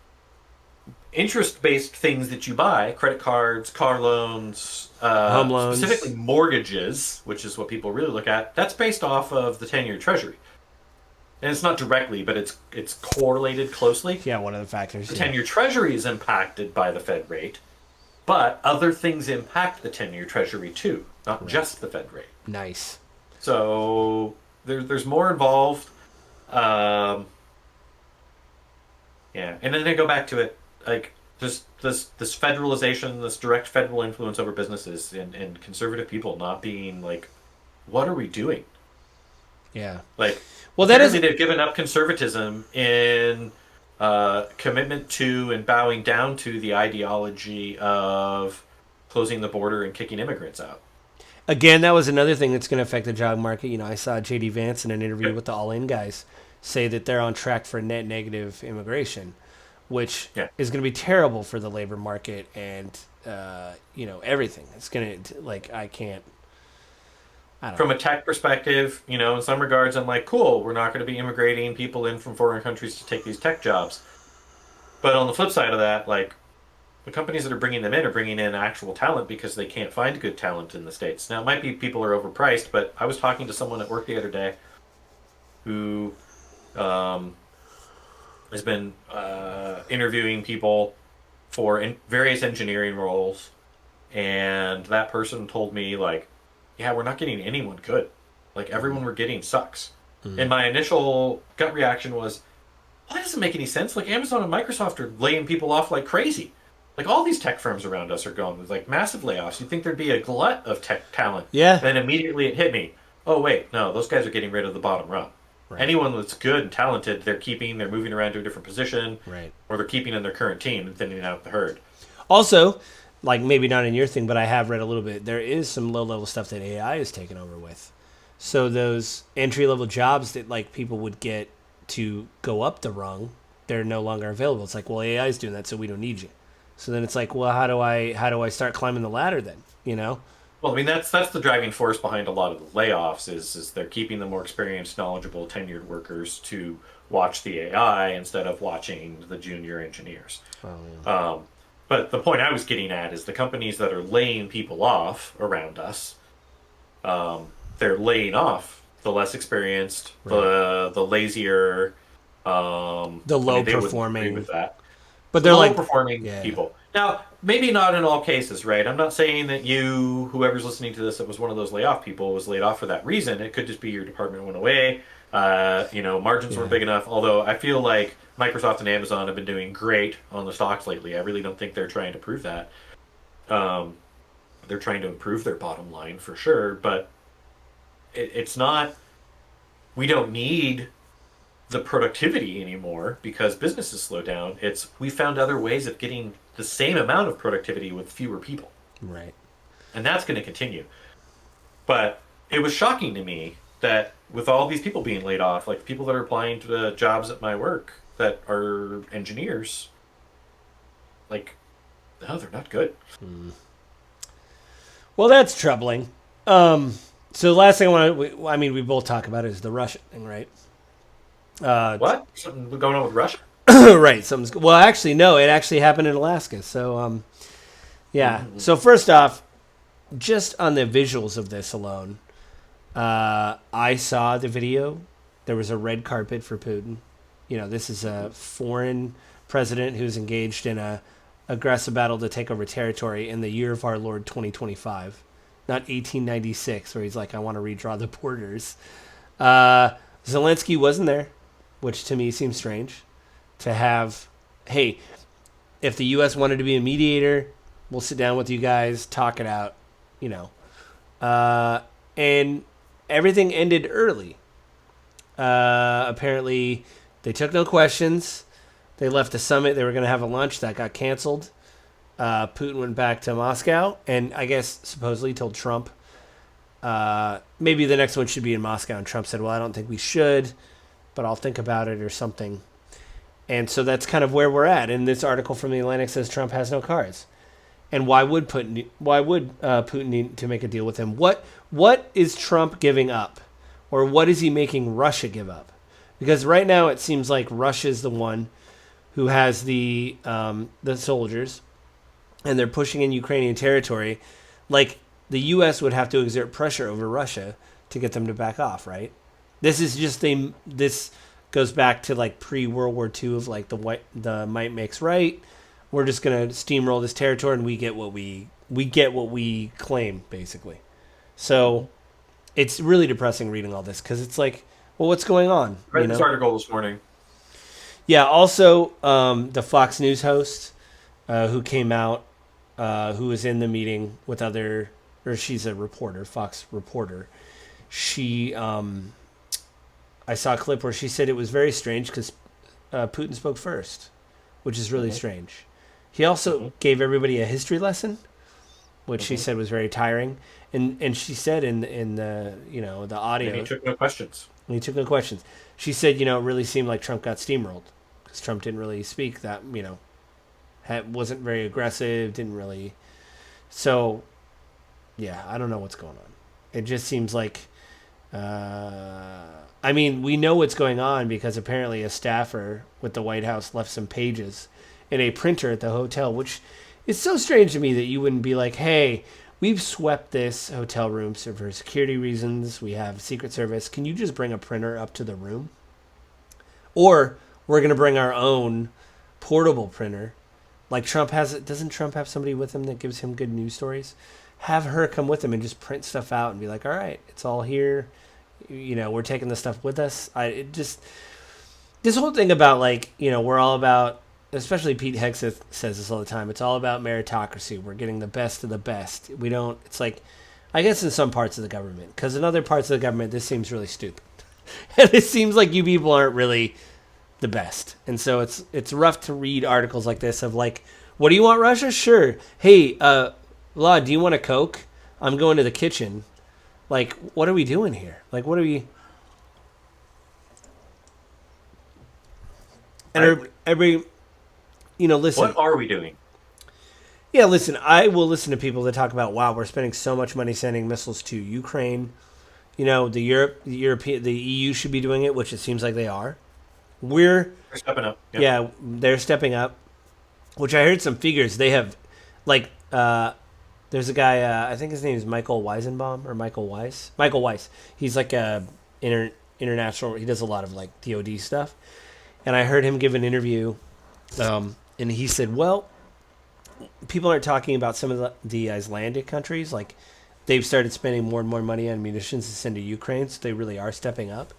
interest-based things that you buy, credit cards, car loans, home loans, specifically mortgages, which is what people really look at, that's based off of the 10-year Treasury. And it's not directly, but it's correlated closely. yeah, one of the factors. The Yeah. 10-year Treasury is impacted by the Fed rate, but other things impact the 10-year Treasury too, not just the Fed rate. Nice. So there's more involved. Yeah, and then I go back to it, like just this federalization, this direct federal influence over businesses, and conservative people not being like, what are we doing? Yeah. Like, Well, that is apparently they've given up conservatism in commitment to and bowing down to the ideology of closing the border and kicking immigrants out. again, that was another thing that's going to affect the job market. You know, I saw JD Vance in an interview Yep. with the All In guys say that they're on track for net negative immigration, which Yeah. is going to be terrible for the labor market and everything. It's going to I can't. I don't From know. a tech perspective, in some regards, I'm like, cool, we're not going to be immigrating people in from foreign countries to take these tech jobs. But on the flip side of that, like, the companies that are bringing them in are bringing in actual talent because they can't find good talent in the States. Now, it might be people are overpriced, but I was talking to someone at work the other day who has been interviewing people for various engineering roles, and that person told me, like, yeah, we're not getting anyone good. Like, everyone we're getting sucks. And my initial gut reaction was, well, that doesn't make any sense. Like, Amazon and Microsoft are laying people off like crazy. Like, all these tech firms around us are going with, like, massive layoffs. You'd think there'd be a glut of tech talent. Yeah. Then immediately it hit me. Oh, wait, no, those guys are getting rid of the bottom rung. Right. Anyone that's good and talented, they're moving around to a different position, Right. or they're keeping in their current team and thinning out the herd. Also, like maybe not in your thing, but I have read a little bit. There is some low level stuff that AI is taking over with. So those entry level jobs that like people would get to go up the rung, they're no longer available. It's like, well, AI is doing that, so we don't need you. So then it's like, well, how do I start climbing the ladder then? You know? Well, I mean, that's the driving force behind a lot of the layoffs is they're keeping the more experienced, knowledgeable, tenured workers to watch the AI instead of watching the junior engineers. Oh, yeah. But the point I was getting at is the companies that are laying people off around us, they're laying off the less experienced, the lazier, The low they wouldn't agree performing, with that. but The they're low like, performing yeah, people. Now, maybe not in all cases, right? I'm not saying that whoever's listening to this, that was one of those layoff people, was laid off for that reason. It could just be your department went away. Margins weren't big enough. Although I feel like Microsoft and Amazon have been doing great on the stocks lately. I really don't think they're trying to prove that. They're trying to improve their bottom line for sure, but it's not. We don't need the productivity anymore because businesses slow down. It's we found other ways of getting the same amount of productivity with fewer people, right. and that's going to continue. But it was shocking to me that with all these people being laid off, like people that are applying to the jobs at my work that are engineers, like, no, they're not good. Well, that's troubling. So the last thing we both talk about is the Russian thing, right? What? Something going on with Russia? Right. Well, actually, no. It actually happened in Alaska. So, yeah. So first off, just on the visuals of this alone, I saw the video. There was a red carpet for Putin. You know, this is a foreign president who's engaged in a aggressive battle to take over territory in the year of our Lord 2025, not 1896, where he's like, I want to redraw the borders. Zelensky wasn't there, which to me seems strange. To have, hey, if the U.S. wanted to be a mediator, we'll sit down with you guys, talk it out, you know. And everything ended early. Apparently, they took no questions. They left the summit. They were going to have a lunch that got canceled. Putin went back to Moscow and I guess supposedly told Trump, maybe the next one should be in Moscow. And Trump said, well, I don't think we should, but I'll think about it or something. And so that's kind of where we're at. And this article from the Atlantic says Trump has no cards. And why would Putin need to make a deal with him? What is Trump giving up, or what is he making Russia give up? Because right now it seems like Russia's the one who has the soldiers, and they're pushing in Ukrainian territory. Like the U.S. would have to exert pressure over Russia to get them to back off, right? This is just this goes back to like pre-World War II of like the might makes right. We're just gonna steamroll this territory, and we get what we claim, basically. So it's really depressing reading all this because it's like, well, what's going on? Read this article this morning. Yeah. Also, the Fox News host who came out, who was in the meeting with she's a reporter, Fox reporter. She, I saw a clip where she said it was very strange because Putin spoke first, which is really strange. He also gave everybody a history lesson, which she said was very tiring. And she said in the the audio, And he took no questions. She said, it really seemed like Trump got steamrolled because Trump didn't really speak that, wasn't very aggressive, didn't really. So, yeah, I don't know what's going on. It just seems like, we know what's going on because apparently a staffer with the White House left some pages in a printer at the hotel, which is so strange to me that you wouldn't be like, hey, we've swept this hotel room so for security reasons. We have Secret Service. Can you just bring a printer up to the room? Or we're going to bring our own portable printer. Like Trump has it. Doesn't Trump have somebody with him that gives him good news stories? Have her come with him and just print stuff out and be like, all right, it's all here. We're taking the stuff with us. This whole thing about we're all about, especially Pete Hegseth says this all the time. It's all about meritocracy. We're getting the best of the best. We don't. It's like, I guess in some parts of the government, because in other parts of the government, this seems really stupid, and it seems like you people aren't really the best. And so it's rough to read articles like this of like, what do you want, Russia? Sure. Hey, La, do you want a Coke? I'm going to the kitchen. Like, what are we doing here? Like, what are we? And every listen. What are we doing? Yeah, listen, I will listen to people that talk about, wow, we're spending so much money sending missiles to Ukraine. The EU should be doing it, which it seems like they are. They're stepping up. Yep. Yeah, they're stepping up, which I heard some figures. They have, there's a guy, I think his name is Michael Weisenbaum, or Michael Weiss. Michael Weiss. He's like a international, he does a lot of DOD stuff. And I heard him give an interview, and he said, well, people aren't talking about some of the Icelandic countries. Like, they've started spending more and more money on munitions to send to Ukraine, so they really are stepping up.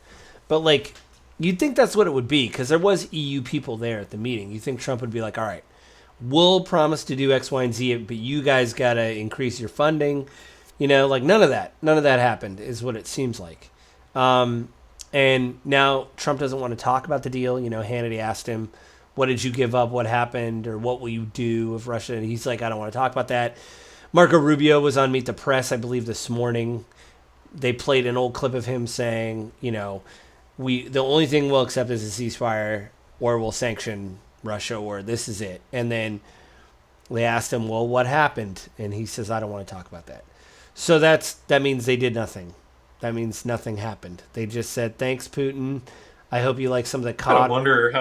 But, you'd think that's what it would be, because there was EU people there at the meeting. You think Trump would be like, all right, we'll promise to do X, Y, and Z, but you guys got to increase your funding. None of that. None of that happened, is what it seems like. And now Trump doesn't want to talk about the deal. Hannity asked him, what did you give up? What happened? Or what will you do with Russia? And he's like, I don't want to talk about that. Marco Rubio was on Meet the Press, I believe, this morning. They played an old clip of him saying, the only thing we'll accept is a ceasefire, or we'll sanction Russia, or this is it. And then they asked him, well, what happened? And he says, I don't want to talk about that. So that means they did nothing. That means nothing happened. They just said, thanks, Putin. I hope you like some of the I wonder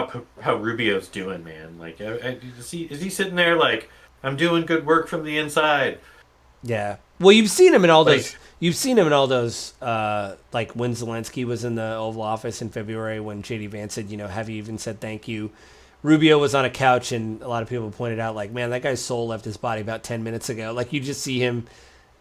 how Rubio's doing, man. Is he sitting there like, I'm doing good work from the inside? Yeah. Well, you've seen him in all those. You've seen him in all those. When Zelensky was in the Oval Office in February, when JD Vance said, have you even said thank you? Rubio was on a couch, and a lot of people pointed out, man, that guy's soul left his body about 10 minutes ago. You just see him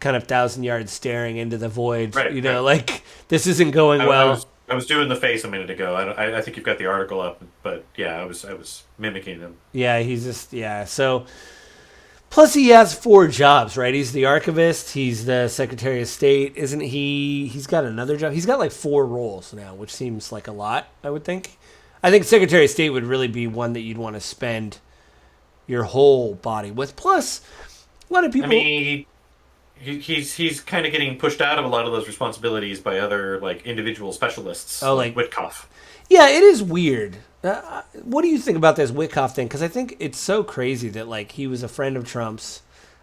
kind of 1,000 yards staring into the void. Right. This isn't going well. I was doing the face a minute ago. I think you've got the article up, but yeah, I was mimicking him. Yeah, he's just So, plus he has 4 jobs, right? He's the archivist. He's the Secretary of State, isn't he? He's got another job. He's got 4 roles now, which seems like a lot. I would think. I think Secretary of State would really be one that you'd want to spend your whole body with. Plus, a lot of people. he's kind of getting pushed out of a lot of those responsibilities by other like individual specialists Oh, like like Witkoff. yeah, it is weird. What do you think about this Witkoff thing? Because I think it's so crazy that like he was a friend of Trump's,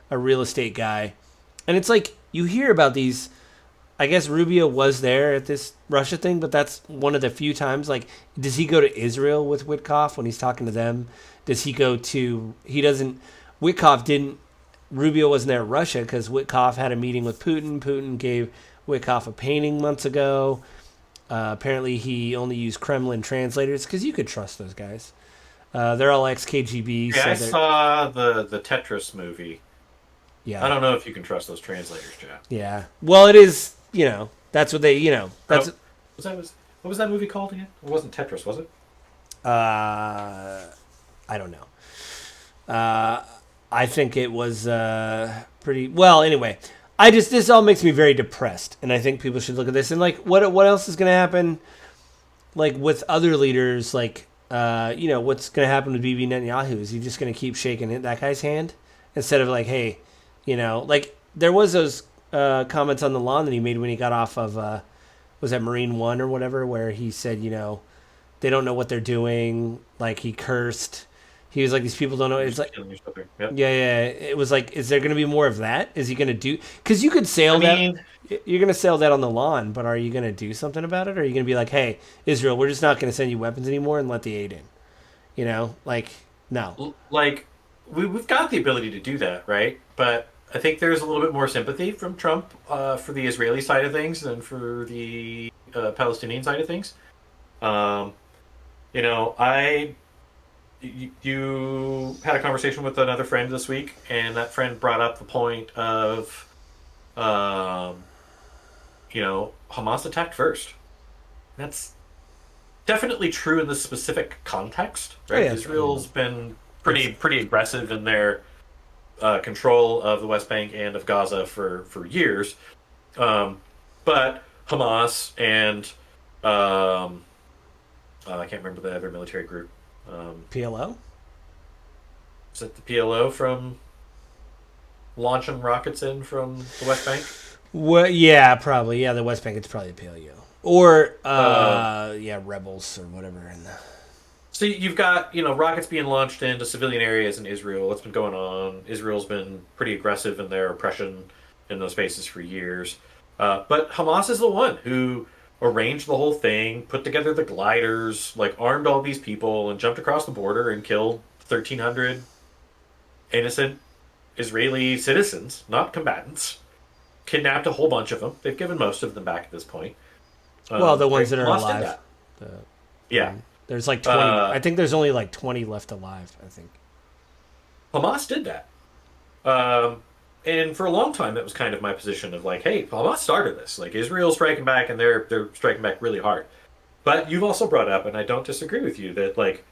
a real estate guy, and it's like you hear about these. I guess Rubio was there at this Russia thing, but that's one of the few times. Like, does he go to Israel with Witkoff when he's talking to them? Does he go to? He doesn't. Witkoff didn't. Rubio wasn't there at Russia because Witkoff had a meeting with Putin. Putin gave Witkoff a painting months ago. Apparently, he only used Kremlin translators because you could trust those guys. They're all ex KGB, Yeah, so I they're saw the Tetris movie. I yeah, don't know if you can trust those translators, Jeff. yeah. Well, it is. That's what they. I That's don't. What was that movie called again? It wasn't Tetris, was it? uh, I don't know. Uh, I think it was pretty well. Anyway, this all makes me very depressed, and I think people should look at this and like what else is going to happen, like with other leaders, like what's going to happen with Bibi Netanyahu? Is he just going to keep shaking that guy's hand instead of like, hey, like there was those comments on the lawn that he made when he got off of was that Marine One or whatever, where he said, they don't know what they're doing, like he cursed. He was like, these people don't know. It's like, Killing each other. Yep. yeah, yeah. It was like, is there going to be more of that? Is he going to do? Because you could I sail that. mean, You're going to sail that on the lawn, but are you going to do something about it? Or are you going to be like, hey, Israel, we're just not going to send you weapons anymore and let the aid in? Like no. like we've got the ability to do that, right? But I think there's a little bit more sympathy from Trump for the Israeli side of things than for the Palestinian side of things. Um, I you had a conversation with another friend this week, and that friend brought up the point of, um, Hamas attacked first. That's definitely true in this specific context, Oh right? yeah. Israel's been pretty aggressive in their control of the West Bank and of Gaza for years, but Hamas and I can't remember the other military group. PLO. Is it the PLO from launching rockets in from the West Bank? Well, yeah, probably. Yeah, the West Bank. It's probably the PLO or Uh, yeah, rebels or whatever. so you've got rockets being launched into civilian areas in Israel. What's been going on? Israel's been pretty aggressive in their oppression in those spaces for years. But Hamas is the one who arranged the whole thing, put together the gliders, like armed all these people, and jumped across the border and killed 1,300 innocent Israeli citizens, not combatants. Kidnapped a whole bunch of them. They've given most of them back at this point. Well, the ones Right, that are Hamas did alive. that. The, Yeah. there's like 20. Uh, I think there's only like 20 left alive. I think. Hamas did that. And for a long time, that was kind of my position of like, hey, Hamas started this. Like Israel's striking back, and they're striking back really hard. But you've also brought up, and I don't disagree with you, that like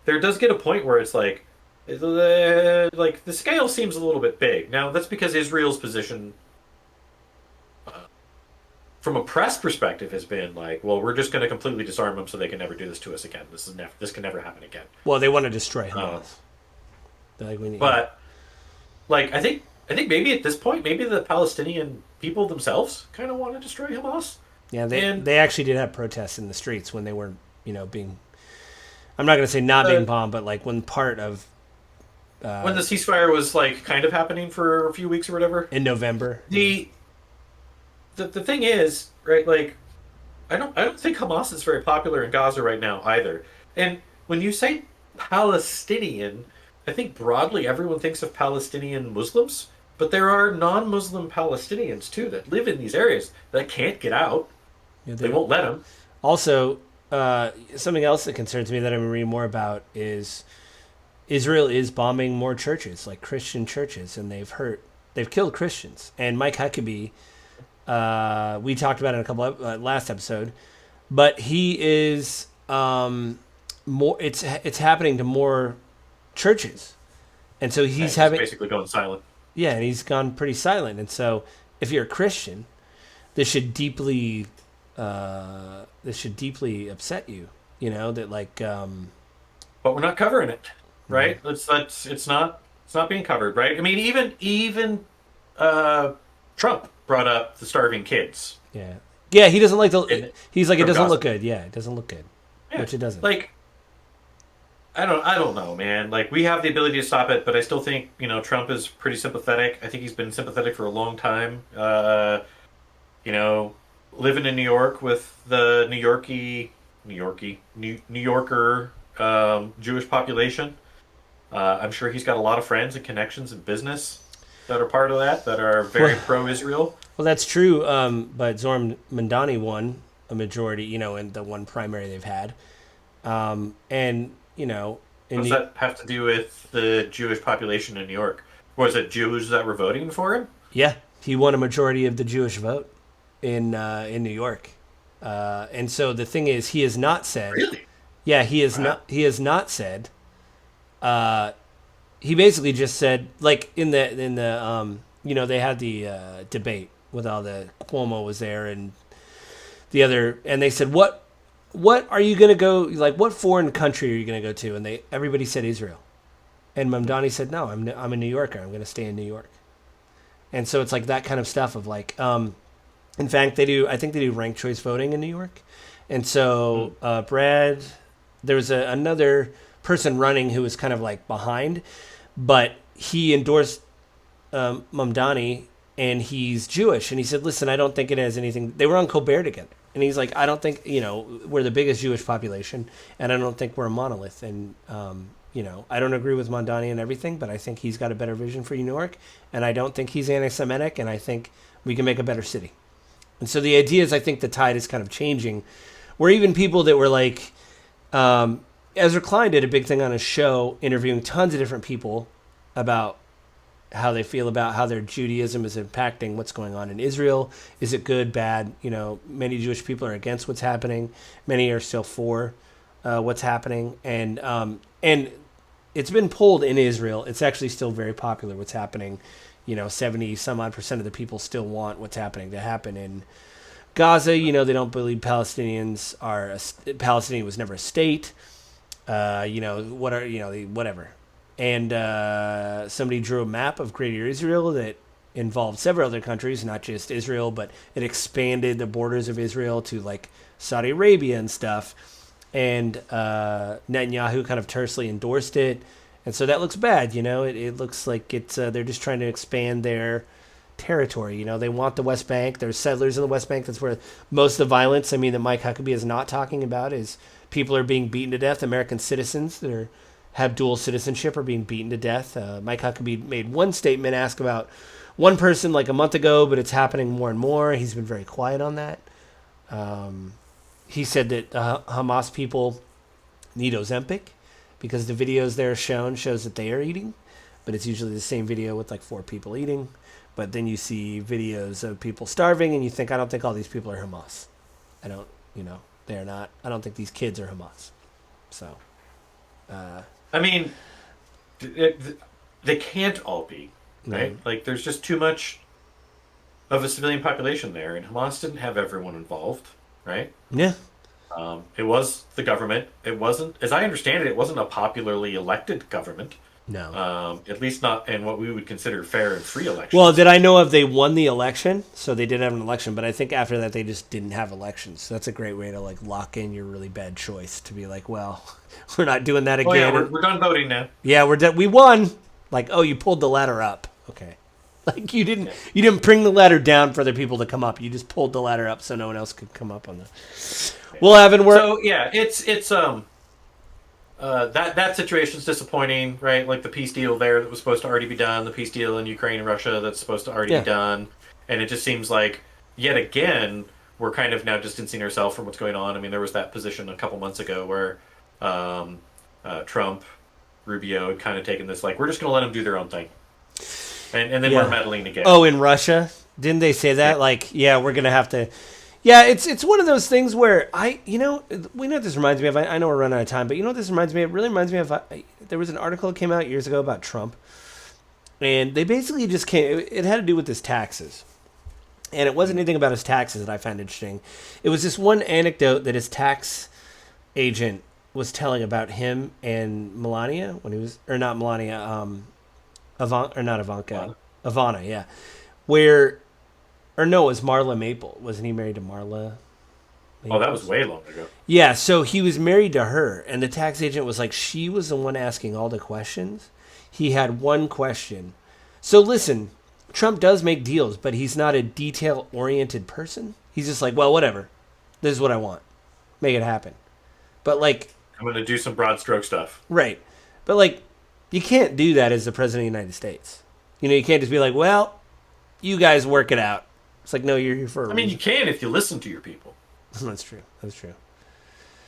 there does get a point where it's like the scale seems a little bit big. Now that's because Israel's position, from a press perspective, has been like, well, we're just going to completely disarm them so they can never do this to us again. This can never happen again. Well, they want to destroy Uh, Hamas. They're like we need. but like I think maybe at this point, maybe the Palestinian people themselves kind of want to destroy Hamas. Yeah, they And they actually did have protests in the streets when they were being. I'm not going to say not uh, being bombed, but like when part of when the ceasefire was like kind of happening for a few weeks or whatever, in November. the the thing is, right, like I don't think Hamas is very popular in Gaza right now either. And when you say Palestinian, I think broadly everyone thinks of Palestinian Muslims, but there are non-Muslim Palestinians too that live in these areas that can't get out. Yeah, They won't let them. also, something else that concerns me that I'm reading more about is Israel is bombing more churches, like Christian churches, and they've killed Christians. And Mike Huckabee, we talked about it in a couple of, last episode, but he is more. It's happening to more churches, and so Yeah, he's he's having basically going silent. yeah, and he's gone pretty silent. And so if you're a Christian, this should deeply upset you. That like But we're not covering it, right? It's not being covered, right? I mean, even uh, Trump brought up the starving kids Yeah. Yeah, he doesn't like the. in He's like, it from doesn't look Gaza. good. Yeah, it doesn't look good, Yeah, which it doesn't. like I don't know, man. Like we have the ability to stop it, but I still think Trump is pretty sympathetic. I think he's been sympathetic for a long time. You know, living in New York with the New Yorker Jewish population. I'm sure he's got a lot of friends and connections in business that are part of that are very Well, pro-Israel. well, that's true. But Zoran Mandani won a majority, in the one primary they've had. And in What does the that have to do with the Jewish population in New York? Was it Jews that were voting for him? yeah, he won a majority of the Jewish vote in New York. And so the thing is, he has not said. Really? Yeah, he has Wow. not. He has not said. He basically just said, like they had the debate with all the Cuomo was there and the other, and they said, what are you gonna go, like, what foreign country are you gonna go to? And everybody said Israel, and Mamdani said, no, I'm a New Yorker. I'm gonna stay in New York. And so it's like that kind of stuff of like, in fact, I think they do ranked choice voting in New York, and so Hmm. Brad, there was another person running who was kind of like behind, but he endorsed Mamdani, and he's Jewish, and he said, "Listen, I don't think it has anything." They were on Colbert together, and he's like, "I don't think we're the biggest Jewish population, and I don't think we're a monolith." And I don't agree with Mamdani and everything, but I think he's got a better vision for New York, and I don't think he's anti-Semitic, and I think we can make a better city. And so the idea is, I think the tide is kind of changing, where even people that were like, Ezra Klein did a big thing on his show, interviewing tons of different people about how they feel about how their Judaism is impacting what's going on in Israel. Is it good, bad? Many Jewish people are against what's happening. Many are still for what's happening, and it's been polled in Israel. It's actually still very popular. What's happening? 70 some odd percent of the people still want what's happening to happen in Gaza. They don't believe Palestinian was never a state. Whatever. And somebody drew a map of Greater Israel that involved several other countries, not just Israel, but it expanded the borders of Israel to like Saudi Arabia and stuff. And Netanyahu kind of tersely endorsed it, and so that looks bad. It looks like it's they're just trying to expand their territory. They want the West Bank. There's settlers in the West Bank. That's where most of the violence, I mean, that Mike Huckabee is not talking about, is people are being beaten to death. American citizens that have dual citizenship are being beaten to death. Mike Huckabee made one statement, asked about one person like a month ago, but it's happening more and more. He's been very quiet on that. He said that Hamas people need Ozempic because the videos there shows that they are eating, but it's usually the same video with like 4 people eating. But then you see videos of people starving, and you think, I don't think all these people are Hamas. I don't, they're not. I don't think these kids are Hamas. So, I mean, they can't all be, no. right? Like, there's just too much of a civilian population there, and Hamas didn't have everyone involved, right? Yeah. It was the government. It wasn't, as I understand it, it wasn't a popularly elected government. No. At least not in what we would consider fair and free Well, elections. that I know of, they won the election, so they did have an election. But I think after that, they just didn't have elections. So that's a great way to like lock in your really bad choice to be like, well, we're not doing that Oh yeah, again. we're done voting now. Yeah, we won. Like, oh, you pulled the ladder up. Okay. Like Yeah. you didn't bring the ladder down for other people to come up. You just pulled the ladder up so no one else could come up on the. Yeah. Well, Evan, we're So yeah, that situation's disappointing, right? Like the peace deal there that was supposed to already be done, the peace deal in Ukraine and Russia that's supposed to already yeah. be done, and it just seems like yet again we're kind of now distancing ourselves from what's going on. I mean, there was that position a couple months ago where Trump, Rubio had kind of taken this like we're just going to let them do their own thing, and then we're Yeah. meddling again. Oh, in Russia, didn't they say Yeah. that? Like, yeah, we're gonna have to. Yeah, it's one of those things where we know what this reminds me of. I know we're running out of time, but you know what this reminds me of? It really reminds me of. There was an article that came out years ago about Trump, and they basically just came. It had to do with his taxes, and it wasn't anything about his taxes that I found interesting. It was this one anecdote that his tax agent was telling about him and Melania when he was, or not Melania, not Ivanka, Well, Ivana, yeah, where Or no, it was Marla Maple. Wasn't he married to Marla? Oh, that was way long ago. Yeah, so he was married to her, and the tax agent was like, she was the one asking all the questions. He had one question. So listen, Trump does make deals, but he's not a detail-oriented person. He's just like, well, whatever. This is what I want. Make it happen. But like, I'm going to do some broad stroke stuff. right. But like, you can't do that as the president of the United States. You know, you can't just be like, well, you guys work it out. It's like, no, you're here for a I mean, you reason. can if you listen to your people. That's true. That's true.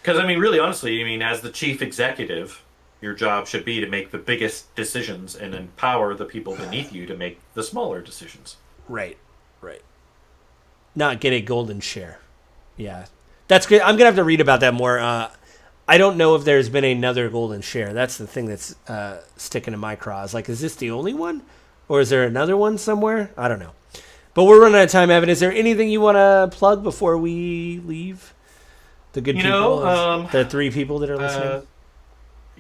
Because, I mean, really, honestly, I mean, as the chief executive, your job should be to make the biggest decisions and empower the people beneath you to make the smaller decisions. Right. Right. Not get a golden share. Yeah. That's good. I'm going to have to read about that more. I don't know if there's been another golden share. That's the thing that's sticking to my craw. Is like, is this the only one? Or is there another one somewhere? I don't know. But we're running out of time, Evan. Is there anything you want to plug before we leave? The good people, the 3 people that are listening.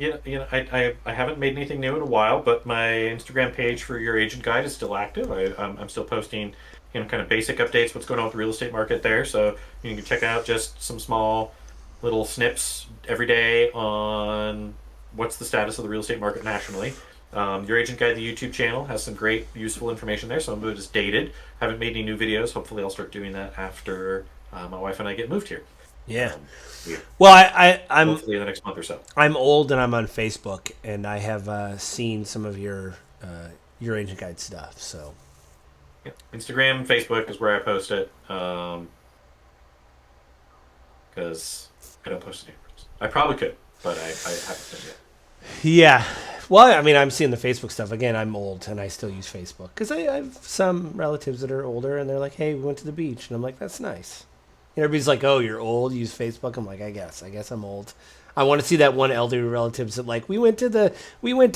I haven't made anything new in a while, but my Instagram page for Your Agent Guide is still active. I'm still posting, kind of basic updates, what's going on with the real estate market there. So you can check out just some small little snips every day on what's the status of the real estate market nationally. Your Agent Guide, the YouTube channel, has some great, useful information there. Some of it is dated. Haven't made any new videos. Hopefully, I'll start doing that after my wife and I get moved here. Yeah. Yeah. Well, I'm Hopefully in the next month or so. I'm old and I'm on Facebook, and I have seen some of your Agent Guide stuff. So Yeah. Instagram, Facebook is where I post it. Because I don't post it anywhere else. I probably could, but I haven't done yet. yeah. Well, I mean, I'm seeing the Facebook stuff again. I'm old and I still use Facebook because I have some relatives that are older, and they're like, "Hey, we went to the beach," and I'm like, "That's nice." And everybody's like, "Oh, you're old. You use Facebook." I'm like, I guess I'm old. I want to see that one elderly relatives that like we went to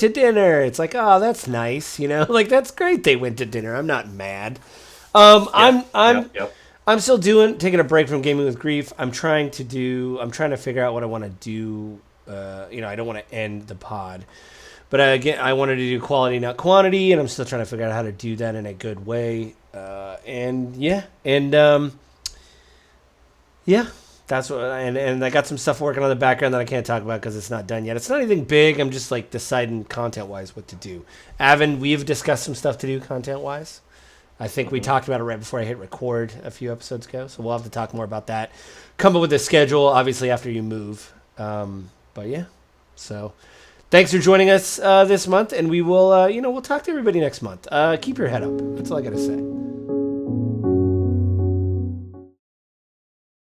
dinner. It's like, oh, that's nice, like that's great. They went to dinner. I'm not mad. I'm still taking a break from gaming with grief. I'm trying to figure out what I want to do. I don't want to end the pod, but again, I wanted to do quality, not quantity, and I'm still trying to figure out how to do that in a good way. Yeah, that's what, and I got some stuff working on the background that I can't talk about because it's not done yet. It's not anything big. I'm just like deciding content-wise what to do. Avin, we've discussed some stuff to do content-wise. I think we talked about it right before I hit record a few episodes ago, so we'll have to talk more about that. Come up with a schedule, obviously, after you move. But yeah, so thanks for joining us this month, and we will, we'll talk to everybody next month. Keep your head up. That's all I got to say.